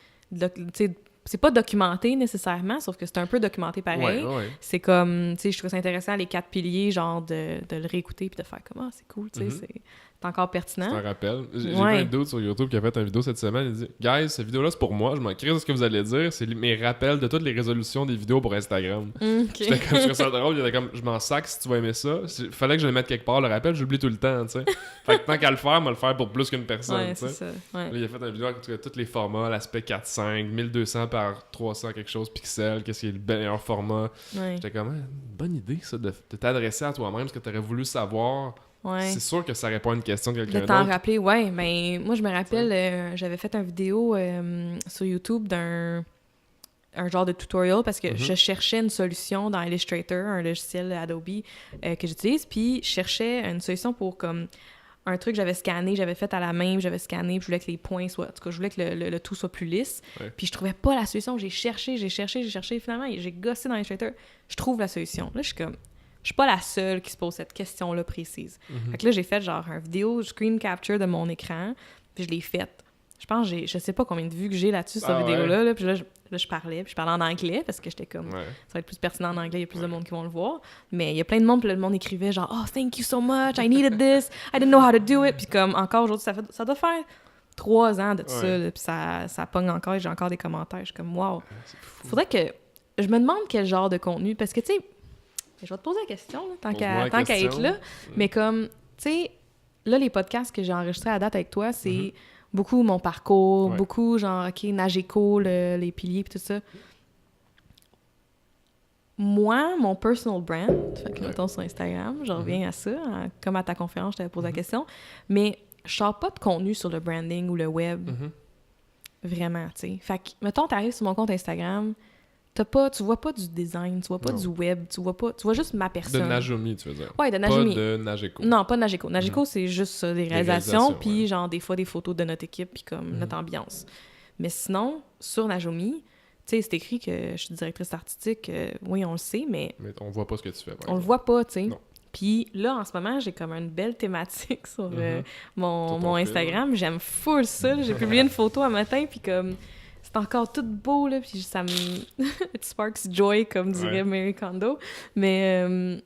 c'est pas documenté nécessairement, sauf que c'est un peu documenté pareil. Ouais. C'est comme, tu sais, je trouve ça intéressant, les 4 piliers, genre, de le réécouter puis de faire comme, c'est cool, tu sais, c'est encore pertinent. Je t'en rappelle. J'ai vu un dude sur YouTube qui a fait une vidéo cette semaine, il dit « Guys, cette vidéo-là, c'est pour moi, je m'en crie de ce que vous allez dire, c'est mes rappels de toutes les résolutions des vidéos pour Instagram. J'étais comme, je trouvais ça drôle, il était comme « Je m'en sac si tu vas aimer ça. Fallait que je le mette quelque part, le rappel, j'oublie tout le temps, tu sais. Fait que tant qu'à le faire, moi le faire pour plus qu'une personne, tu sais. C'est ça, ouais. Là, il a fait une vidéo avec tous les formats, l'aspect 4:5, 1200 par 300 quelque chose pixels, qu'est-ce qui est le meilleur format. J'étais comme, bonne idée ça, de t'adresser à toi-même, ce que t'aurais voulu savoir. C'est sûr que ça répond à une question de quelqu'un d'autre. De t'en rappeler, ouais. Mais moi, je me rappelle, j'avais fait une vidéo sur YouTube d'un genre de tutorial parce que je cherchais une solution dans Illustrator, un logiciel Adobe que j'utilise, puis je cherchais une solution pour comme un truc que j'avais scanné, j'avais fait à la main, puis j'avais scanné, puis je voulais que les points soient... En tout cas, je voulais que le tout soit plus lisse. Puis je trouvais pas la solution. J'ai cherché. Finalement, j'ai gossé dans Illustrator. Je trouve la solution. Là, je suis comme... Je suis pas la seule qui se pose cette question-là précise. Fait que là, j'ai fait genre un vidéo screen capture de mon écran, puis je l'ai faite. Je pense que je sais pas combien de vues que j'ai là-dessus, cette vidéo-là. Là, puis là, je parlais en anglais, parce que j'étais comme... Ça va être plus pertinent en anglais, il y a plus de monde qui vont le voir. Mais il y a plein de monde, puis le monde écrivait genre « Oh, thank you so much, I needed this, I didn't know how to do it. » Puis comme, encore aujourd'hui, ça doit faire 3 ans de ça, là, puis ça pogne encore, et j'ai encore des commentaires. Je suis comme « Wow! » Faudrait que... Je me demande quel genre de contenu, parce que, tu sais... Je vais te poser la question, là, tant qu'à être là. Mais comme, tu sais, là, les podcasts que j'ai enregistrés à date avec toi, c'est beaucoup mon parcours, beaucoup genre, OK, Nageco, les piliers puis tout ça. Moi, mon personal brand, fait que mettons sur Instagram, je reviens à ça, comme à ta conférence, je t'avais posé la question, mais je sors pas de contenu sur le branding ou le web. Vraiment, tu sais. Fait que, mettons, t'arrives sur mon compte Instagram... Tu vois pas du design, tu vois pas du web, tu vois juste ma personne. De Najomi, tu veux dire? Ouais, de Najomi. Pas de Nageco. Non, pas de Nageco. Nageco, c'est juste ça, des réalisations, puis genre des fois des photos de notre équipe, puis comme notre ambiance. Mais sinon, sur Najomi, tu sais, c'est écrit que je suis directrice artistique, oui, on le sait, mais... Mais on voit pas ce que tu fais. On le voit pas, tu sais. Puis là, en ce moment, j'ai comme une belle thématique sur mon Instagram. J'aime full ça. J'ai publié une photo un matin, puis comme... C'est encore tout beau, là, puis ça me... It sparks joy, comme dirait Marie Kondo. Mais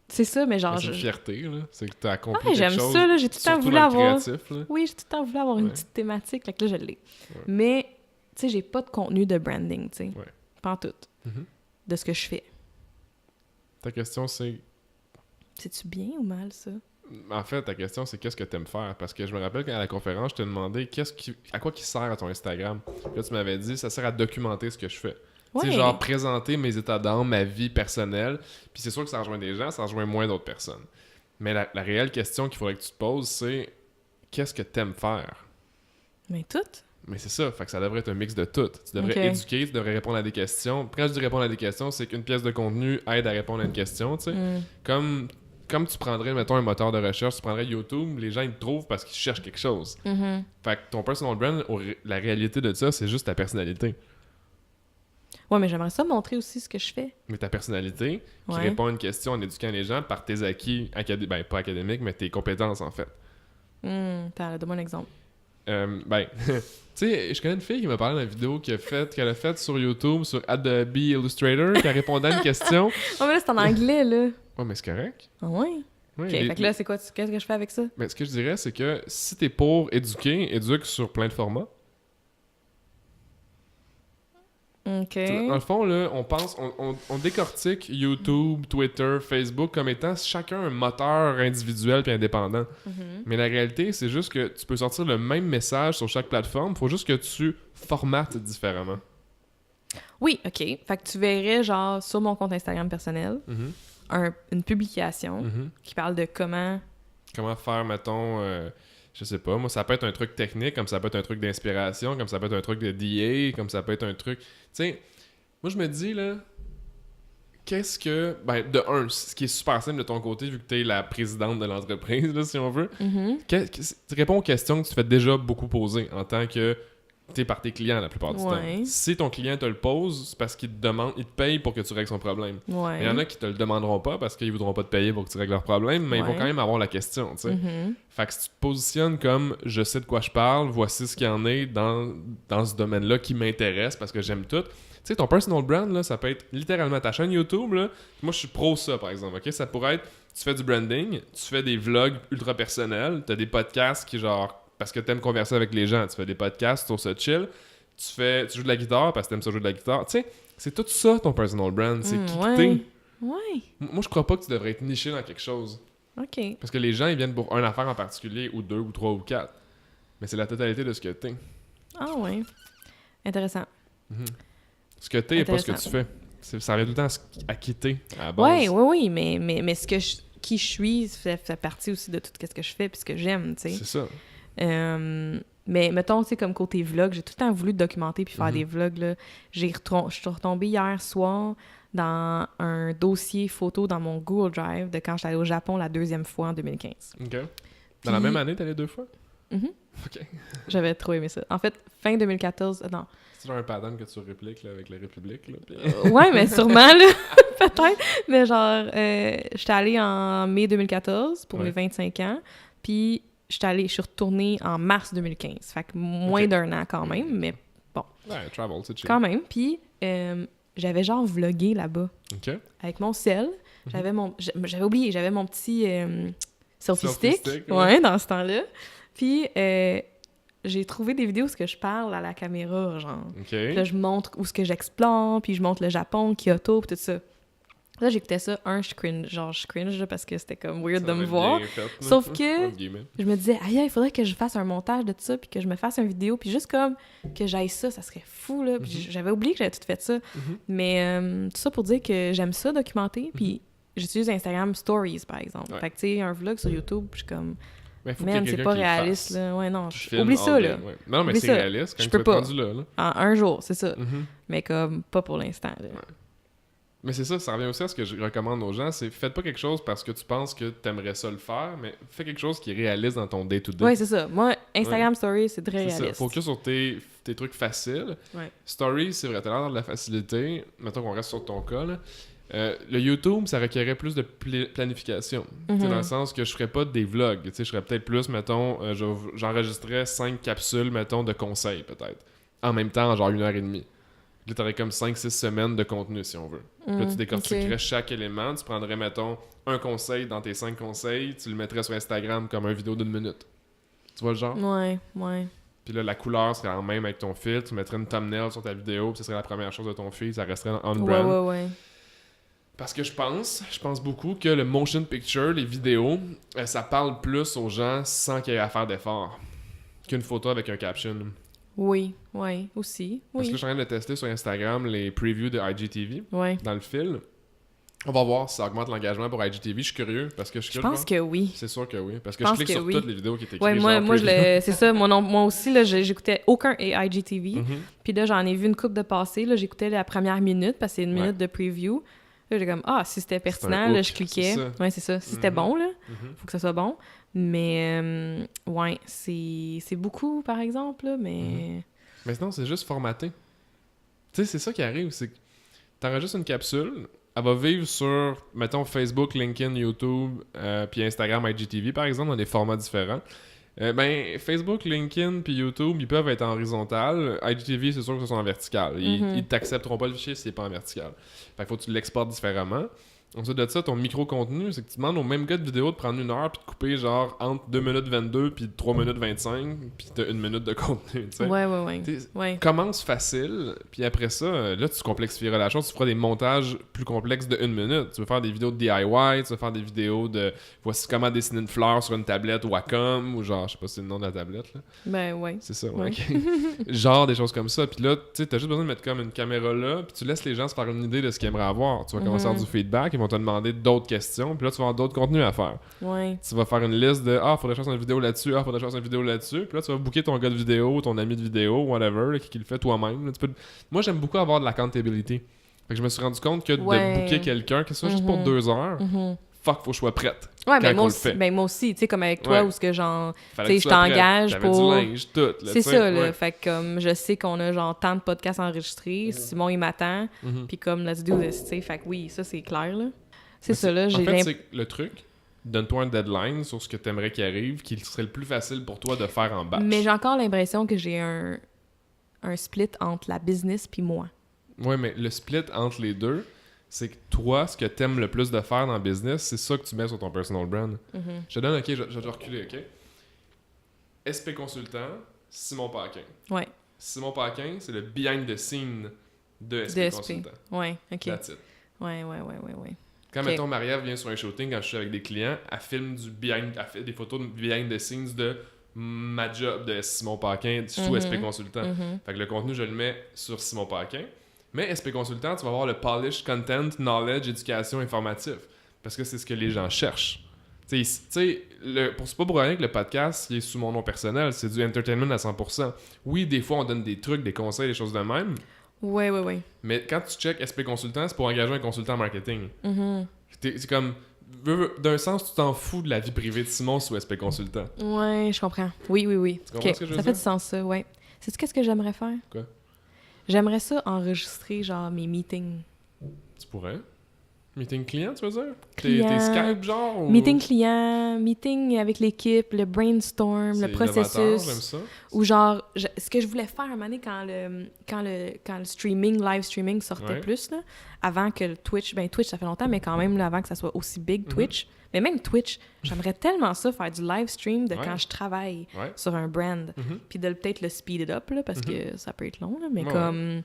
c'est ça, mais genre... C'est une fierté, là. C'est que t'as accompli quelque j'aime chose. Ça, là. J'ai tout le temps voulu avoir... Créatif, là. Oui, j'ai tout le temps voulu avoir une petite thématique, là, que là, je l'ai. Mais, tu sais, j'ai pas de contenu de branding, tu sais. Pas en tout. De ce que je fais. Ta question, c'est... C'est-tu bien ou mal, ça? En fait, ta question, c'est qu'est-ce que t'aimes faire? Parce que je me rappelle qu'à la conférence, je t'ai demandé à quoi qui sert à ton Instagram. Là, tu m'avais dit, ça sert à documenter ce que je fais. Tu sais, genre présenter mes états d'âme, ma vie personnelle. Puis c'est sûr que ça rejoint des gens, ça rejoint moins d'autres personnes. Mais la réelle question qu'il faudrait que tu te poses, c'est qu'est-ce que t'aimes faire? Mais tout. Mais c'est ça, fait que ça devrait être un mix de tout. Tu devrais éduquer, tu devrais répondre à des questions. Quand je dis répondre à des questions, c'est qu'une pièce de contenu aide à répondre à une question, tu sais. Comme tu prendrais, mettons, un moteur de recherche, tu prendrais YouTube, les gens ils te trouvent parce qu'ils cherchent quelque chose. Fait que ton personal brand, la réalité de ça, c'est juste ta personnalité. Ouais, mais j'aimerais ça montrer aussi ce que je fais. Mais ta personnalité, qui répond à une question en éduquant les gens par tes acquis, pas académiques, mais tes compétences, en fait. Donne-moi un exemple. Tu sais, je connais une fille qui m'a parlé d'une vidéo qu'elle a faite sur YouTube, sur Adobe Illustrator, qui a répondu à une question. Mais là, c'est en anglais, là. Ouais, mais c'est correct. Ah ouais? Oui, fait que là, c'est quoi? Qu'est-ce que je fais avec ça? Mais ce que je dirais, c'est que si t'es pour éduquer, éduque sur plein de formats. OK. Dans le fond, là, on décortique YouTube, Twitter, Facebook comme étant chacun un moteur individuel et indépendant. Mais la réalité, c'est juste que tu peux sortir le même message sur chaque plateforme, faut juste que tu formates différemment. Oui, OK. Fait que tu verrais, genre, sur mon compte Instagram personnel, une publication qui parle de comment comment faire, mettons, je sais pas, moi, ça peut être un truc technique, comme ça peut être un truc d'inspiration, comme ça peut être un truc de DA, comme ça peut être un truc... Tu sais, moi, je me dis, là, qu'est-ce que... Ben, de un, ce qui est super simple de ton côté, vu que t'es la présidente de l'entreprise, là, si on veut, tu réponds aux questions que tu fais déjà beaucoup poser en tant que t'es par tes clients la plupart du temps. Si ton client te le pose, c'est parce qu'il te demande, il te paye pour que tu règles son problème. Il y en a qui te le demanderont pas parce qu'ils voudront pas te payer pour que tu règles leur problème, mais ils vont quand même avoir la question, tu sais. Fait que si tu te positionnes comme je sais de quoi je parle, voici ce qu'il y en est dans ce domaine-là qui m'intéresse parce que j'aime tout. Tu sais, ton personal brand, là, ça peut être littéralement ta chaîne YouTube, là. Moi, je suis pro ça, par exemple, OK? Ça pourrait être, tu fais du branding, tu fais des vlogs ultra personnels, t'as des podcasts qui, genre, parce que t'aimes converser avec les gens, tu fais des podcasts, tu trouves ça chill, tu joues de la guitare parce que t'aimes ça jouer de la guitare. Tu sais, c'est tout ça, ton personal brand. C'est qui que t'es. Moi, je crois pas que tu devrais être niché dans quelque chose. OK. Parce que les gens, ils viennent pour une affaire en particulier, ou 2, ou 3, ou 4. Mais c'est la totalité de ce que t'es. Ah ouais. Intéressant. Ce que t'es et pas ce que tu fais. Ça revient tout le temps à qui t'es, à la base. Oui, mais qui je suis, ça fait partie aussi de tout ce que je fais puis ce que j'aime, tu sais. C'est ça. Mais mettons, tu sais, comme côté vlog, j'ai tout le temps voulu documenter puis faire des vlogs, là. Je suis retombée hier soir dans un dossier photo dans mon Google Drive de quand j'étais allée au Japon la 2e fois en 2015. OK. Dans la même année, t'es allée 2 fois? OK. J'avais trop aimé ça. En fait, fin 2014... non. C'est genre un pattern que tu répliques là, avec la République, là? Puis... ouais, mais sûrement, là. Peut-être. Mais genre, j'étais allée en mai 2014 pour mes 25 ans. Puis je suis retournée en mars 2015. Fait que moins d'un an quand même, mais bon. Ouais, travel, c'est chill. Quand même. Puis j'avais genre vlogué là-bas. OK. Avec mon sel. J'avais oublié, j'avais mon petit selfie stick. Ouais, dans ce temps-là. Puis j'ai trouvé des vidéos où je parle à la caméra, genre. Okay. Puis là, je montre où ce que j'explore, puis je montre le Japon, Kyoto, puis tout ça. Là, j'écoutais ça, je cringe là, parce que c'était comme weird de me voir. Sauf que je me disais, aïe, il faudrait que je fasse un montage de tout ça, puis que je me fasse une vidéo, puis juste comme que j'aille ça serait fou, là. Puis j'avais oublié que j'avais tout fait ça. Mais tout ça pour dire que j'aime ça, documenter, puis j'utilise Instagram Stories, par exemple. Fait que, tu sais, un vlog sur YouTube, je suis comme... Man, c'est pas réaliste, là. Ouais, non, oublie ça, là. Ouais. Non, mais c'est réaliste quand je tu peux pas. Rendu là. En un jour, c'est ça. Mais comme, pas pour l'instant, là. Ouais. Mais c'est ça revient aussi à ce que je recommande aux gens, c'est faites pas quelque chose parce que tu penses que t'aimerais ça le faire, mais fais quelque chose qui est réaliste dans ton day-to-day. Ouais, c'est ça. Moi, Instagram Story, c'est très réaliste. Ça. Focus sur tes trucs faciles. Story, c'est vrai, t'as l'air de la facilité. Mettons qu'on reste sur ton cas, là. Le YouTube, ça requérait plus de planification. Dans le sens que je ferais pas des vlogs. Je ferais peut-être plus, mettons, j'enregistrais 5 capsules, mettons, de conseils, peut-être. En même temps, genre 1h30. Là, t'aurais comme 5-6 semaines de contenu, si on veut. Là, tu décortiquerais chaque élément. Tu prendrais, mettons, un conseil dans tes 5 conseils. Tu le mettrais sur Instagram comme une vidéo d'1 minute. Tu vois le genre? Ouais. Puis là, la couleur serait en même avec ton fil. Tu mettrais une thumbnail sur ta vidéo. Puis ce serait la première chose de ton feed. Ça resterait on-brand. Ouais. Parce que je pense beaucoup que le motion picture, les vidéos, ça parle plus aux gens sans qu'il y ait à faire d'effort qu'une photo avec un caption. Oui, aussi. Parce que là, je suis en train de tester sur Instagram les previews de IGTV dans le fil. On va voir si ça augmente l'engagement pour IGTV. Je suis curieux parce que je pense que oui. C'est sûr que oui. Parce que je clique sur toutes les vidéos qui étaient écrites. Ouais, moi c'est ça. Moi aussi, là, j'écoutais aucun IGTV. Puis là, j'en ai vu une couple de passer. Là, j'écoutais la première minute parce que c'est une minute de preview. Là, j'ai comme, si c'était pertinent, là, je cliquais. Ouais, c'est ça. Si c'était bon, là, faut que ça soit bon. Mais, c'est beaucoup, par exemple, là, mais... Mais sinon, c'est juste formaté. Tu sais, c'est ça qui arrive, c'est que t'enregistres une capsule, elle va vivre sur, mettons, Facebook, LinkedIn, YouTube, puis Instagram, IGTV, par exemple, dans des formats différents. Facebook, LinkedIn puis YouTube, ils peuvent être en horizontal. IGTV, c'est sûr que ce soit en vertical. Ils t'accepteront pas le fichier s'il n'est pas en vertical. Fait qu'il faut que tu l'exportes différemment. Ensuite de ça, ton micro-contenu, c'est que tu demandes au même gars de vidéo de prendre 1 heure puis de couper genre entre 2 minutes 22 puis 3 minutes 25 puis t'as 1 minute de contenu, tu sais. Ouais. Commence facile, puis après ça, là, tu complexifieras la chose. Tu feras des montages plus complexes de 1 minute. Tu veux faire des vidéos de DIY, tu veux faire des vidéos de voici comment dessiner une fleur sur une tablette Wacom ou genre, je sais pas si c'est le nom de la tablette, là. Ben ouais. C'est ça, ouais. OK. Genre des choses comme ça. Puis là, tu sais, t'as juste besoin de mettre comme une caméra là, puis tu laisses les gens se faire une idée de ce qu'ils aimeraient avoir. Tu vas commencer à avoir du feedback, ils vont te demander d'autres questions, puis là, tu vas avoir d'autres contenus à faire. Ouais. Tu vas faire une liste de « Ah, faudrait que je fasse une vidéo là-dessus, faudrait que je fasse une vidéo là-dessus », puis là, tu vas booker ton gars de vidéo, ton ami de vidéo, whatever, là, qui le fait toi-même. Là, Moi, j'aime beaucoup avoir de l'accountability. Fait que je me suis rendu compte que de booker quelqu'un, que ce soit juste pour 2 heures, fuck, faut que je sois prête. Ouais, mais moi aussi, tu sais, comme avec toi, où ce que genre, tu sais, je t'engage pour... du linge, tout, là, c'est ça, là. Fait que comme, je sais qu'on a genre tant de podcasts enregistrés, Simon, il m'attend, puis comme, let's do this, tu sais. Fait que oui, ça, c'est clair, là. C'est ça, là. En fait, c'est le truc, donne-toi un deadline sur ce que t'aimerais qu'il arrive, qui serait le plus facile pour toi de faire en batch. Mais j'ai encore l'impression que j'ai un split entre la business puis moi. Ouais, mais le split entre les deux, c'est que toi, ce que t'aimes le plus de faire dans le business, c'est ça que tu mets sur ton personal brand. Je te donne, OK, je vais reculer, OK? SP Consultant, Simon Paquin. Ouais. Simon Paquin, c'est le behind the scene de SP Consultant. Ouais, OK. That's it. Ouais. Quand, mettons, Marie-Ève vient sur un shooting, quand je suis avec des clients, elle filme elle fait des photos de behind the scenes de ma job de Simon Paquin sous SP Consultant. Fait que le contenu, je le mets sur Simon Paquin. Mais SP Consultant, tu vas avoir le polished content, knowledge, éducation, informatif. Parce que c'est ce que les gens cherchent. Tu sais, c'est pas pour rien que le podcast, il est sous mon nom personnel. C'est du entertainment à 100%. Oui, des fois, on donne des trucs, des conseils, des choses de même. Ouais. Mais quand tu checkes SP Consultant, c'est pour engager un consultant marketing. C'est comme... D'un sens, tu t'en fous de la vie privée de Simon sous SP Consultant. Ouais, je comprends. Oui. Tu comprends ce que je veux dire? Ça fait du sens, ça, ouais. Sais-tu qu'est-ce que j'aimerais faire? Quoi? J'aimerais ça enregistrer, genre, mes meetings. Tu pourrais. Meeting client, tu veux dire? Client. Tes Skype, genre? Ou... Meeting client, meeting avec l'équipe, le brainstorm, le processus. J'aime ça. Ou genre, ce que je voulais faire un moment donné quand le streaming, live streaming sortait plus, là, avant que le Twitch, Twitch ça fait longtemps, mais quand même là, avant que ça soit aussi big, Twitch. Mais même Twitch, j'aimerais tellement ça, faire du live stream de quand je travaille sur un brand. Puis de peut-être le speed it up, là, parce que ça peut être long, là, mais comme...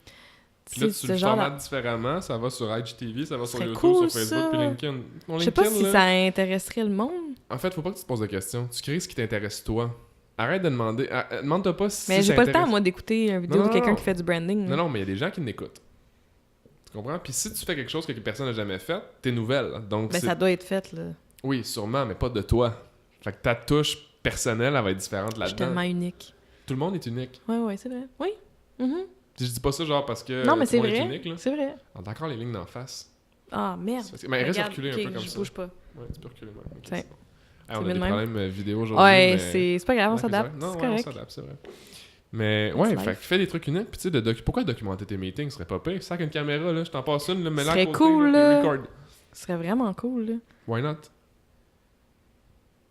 Puis là, tu le formates différemment, ça va sur IGTV, ça va sur YouTube, cool, sur Facebook, puis LinkedIn. Je sais pas si ça intéresserait le monde. En fait, faut pas que tu te poses de questions. Tu crées ce qui t'intéresse toi. Arrête de demander. Demande-toi pas si mais j'ai pas le temps, moi, d'écouter une vidéo de quelqu'un qui fait du branding. Non, mais il y a des gens qui l'écoutent. Tu comprends? Puis si tu fais quelque chose que personne n'a jamais fait, t'es nouvelle. Donc ça doit être fait, là. Oui, sûrement, mais pas de toi. Fait que ta touche personnelle, elle va être différente là-dedans. Je suis tellement unique. Tout le monde est unique. Oui, c'est vrai. Oui. Je dis pas ça genre parce que non, mais tout le monde est est unique, là. C'est vrai. On a encore les lignes d'en face. Ah, merde. Mais reste reculé un peu comme ça. Je bouge pas. Ouais, tu peux reculer même. Okay. On a des problèmes vidéo aujourd'hui. Ouais, mais... c'est pas grave, on s'adapte. Non, c'est correct. on s'adapte, c'est vrai. Mais ouais, fait que fais des trucs uniques. Puis tu sais, pourquoi documenter tes meetings? Ce serait pas pire. Sac une caméra, là, je t'en passe une, mets-la à côté. Ce serait cool, là. Record. Ce serait vraiment cool, là. Why not?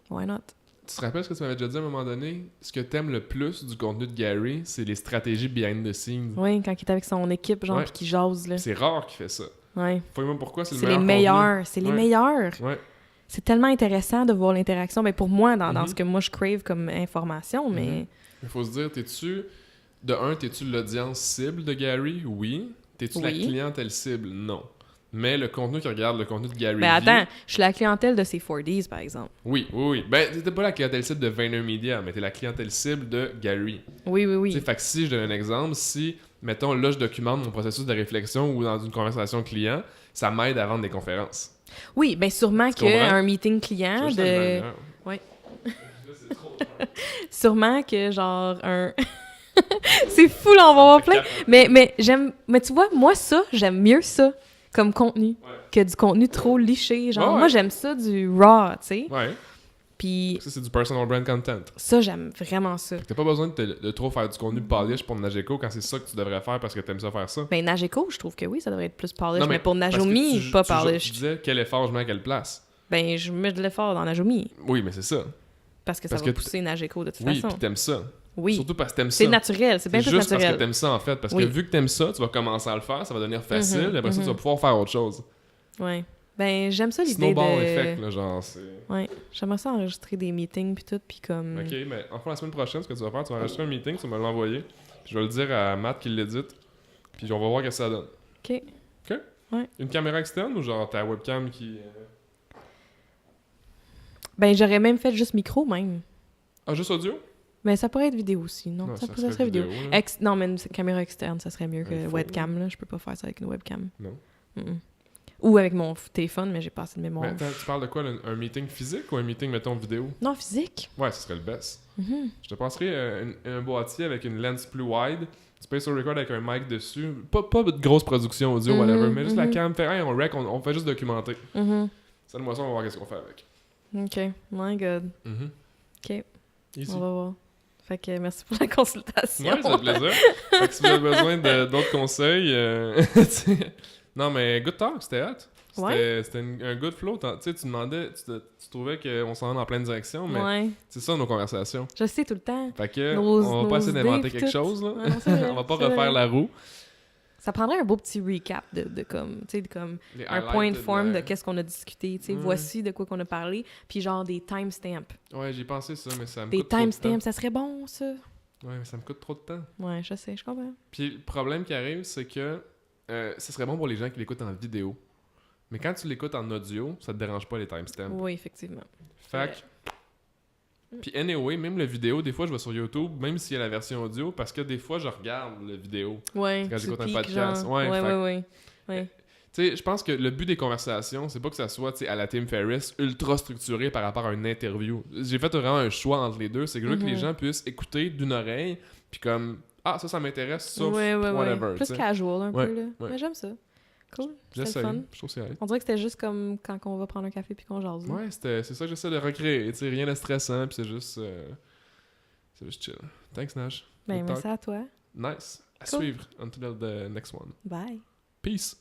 Why not? Tu te rappelles ce que tu m'avais déjà dit à un moment donné? Ce que t'aimes le plus du contenu de Gary, c'est les stratégies behind the scenes. Oui, quand il est avec son équipe, genre, pis qu'il jase, là. C'est rare qu'il fait ça. Ouais. Faut-moi pourquoi c'est les meilleurs. C'est les meilleurs. Ouais. C'est tellement intéressant de voir l'interaction. Mais pour moi, dans ce que moi je crave comme information, mais... Il faut se dire, t'es-tu l'audience cible de Gary? Oui. T'es-tu la clientèle cible? Non. Mais le contenu qui regarde, le contenu de Gary Ben attends, je suis la clientèle de ces 4Ds, par exemple. Oui. Ben, t'es pas la clientèle cible de VaynerMedia, mais t'es la clientèle cible de Gary. Oui. T'sais, fait que si je donne un exemple, si, mettons, là, je documente mon processus de réflexion ou dans une conversation client, ça m'aide à vendre des conférences. Oui, ben sûrement qu'un meeting client de... Oui. Sûrement que, genre, un... C'est fou, là, on va voir plein. Mais j'aime... Mais tu vois, moi, j'aime mieux ça comme contenu que du contenu trop liché. Genre, moi, j'aime ça du raw, tu sais. Ouais. Puis... Ça, c'est du personal brand content. Ça, j'aime vraiment ça. T'as pas besoin de trop faire du contenu polish pour Nageco quand c'est ça que tu devrais faire parce que t'aimes ça faire ça. Ben, Nageco, je trouve que oui, ça devrait être plus polish. Non, mais pour Najomi, pas polish. Tu disais quel effort je mets à quelle place. Ben, je mets de l'effort dans Najomi. Oui, mais c'est ça. Parce que ça va pousser Nageco de toute façon. Oui, puis t'aimes ça. Oui. Surtout parce que t'aimes ça. C'est naturel, c'est bien plus naturel. C'est juste parce que t'aimes ça, en fait. Parce que vu que t'aimes ça, tu vas commencer à le faire, ça va devenir facile, et après ça, tu vas pouvoir faire autre chose. Ouais. Ben, j'aime ça l'idée Snowball effect, là, genre, c'est... Ouais. J'aimerais ça enregistrer des meetings puis tout, puis comme... OK, mais enfin, la semaine prochaine, ce que tu vas faire, tu vas enregistrer un meeting, tu vas me l'envoyer, puis je vais le dire à Matt qui l'édite, puis on va voir ce que ça donne. OK. OK? Ouais. Une caméra externe ou genre ta webcam qui... Ben, j'aurais même fait juste micro, même. Ah, juste audio? Mais ça pourrait être vidéo aussi, non? Ça serait vidéo. Non, mais une caméra externe, ça serait mieux que webcam, là. Je peux pas faire ça avec une webcam. Non. Ou avec mon téléphone, mais j'ai pas assez de mémoire. Mais attends, tu parles de quoi, un meeting physique ou un meeting, mettons, vidéo? Non, physique. Ouais, ce serait le best. Mm-hmm. Je te passerai un boîtier avec une lens plus wide. Tu payes sur record avec un mic dessus. Pas de grosse production audio, whatever, mais juste la cam, fait, hey, on rec, on fait juste documenter. Send-moi ça, on va voir qu'est-ce qu'on fait avec. OK. My God. OK. Easy. On va voir. Fait que merci pour la consultation. Ouais, ça fait plaisir. Fait que si vous avez besoin d'autres conseils, non, mais good talk, c'était hot. C'était un good flow. Tu sais, tu demandais, tu trouvais qu'on s'en va dans plein de directions, mais c'est ça nos conversations. Je sais tout le temps. Fait que on va pas essayer d'inventer quelque chose, là. Ouais, non, on va pas refaire la roue. Ça prendrait un beau petit recap de comme, tu sais, comme un point de forme de qu'est-ce qu'on a discuté, tu sais, voici de quoi qu'on a parlé, puis genre des timestamps. Ouais, j'ai pensé ça, mais ça me coûte trop de temps. Des timestamps, ça serait bon, ça. Ouais, mais ça me coûte trop de temps. Ouais, je sais, je comprends. Puis le problème qui arrive, c'est que ça serait bon pour les gens qui l'écoutent en vidéo. Mais quand tu l'écoutes en audio, ça te dérange pas les timestamps. Oui, effectivement. Fait que... Puis anyway, même la vidéo, des fois je vais sur YouTube, même s'il y a la version audio, parce que des fois je regarde la vidéo quand j'écoute un podcast. Genre... Ouais. Tu sais, je pense que le but des conversations, c'est pas que ça soit à la Tim Ferriss ultra structuré par rapport à une interview. J'ai fait vraiment un choix entre les deux, c'est que je veux que les gens puissent écouter d'une oreille, puis comme ça m'intéresse, sauf whatever. Plus casual un peu, là. Ouais. Mais j'aime ça. Cool. J'essaie. Fun. Je trouve que c'est On dirait que c'était juste comme quand on va prendre un café puis qu'on jase. Ouais, c'est ça que j'essaie de recréer. Tu sais, rien de stressant, puis c'est juste chill. Thanks, Nash. Ben, merci à toi. Nice. À Cool. suivre. Until the next one. Bye. Peace.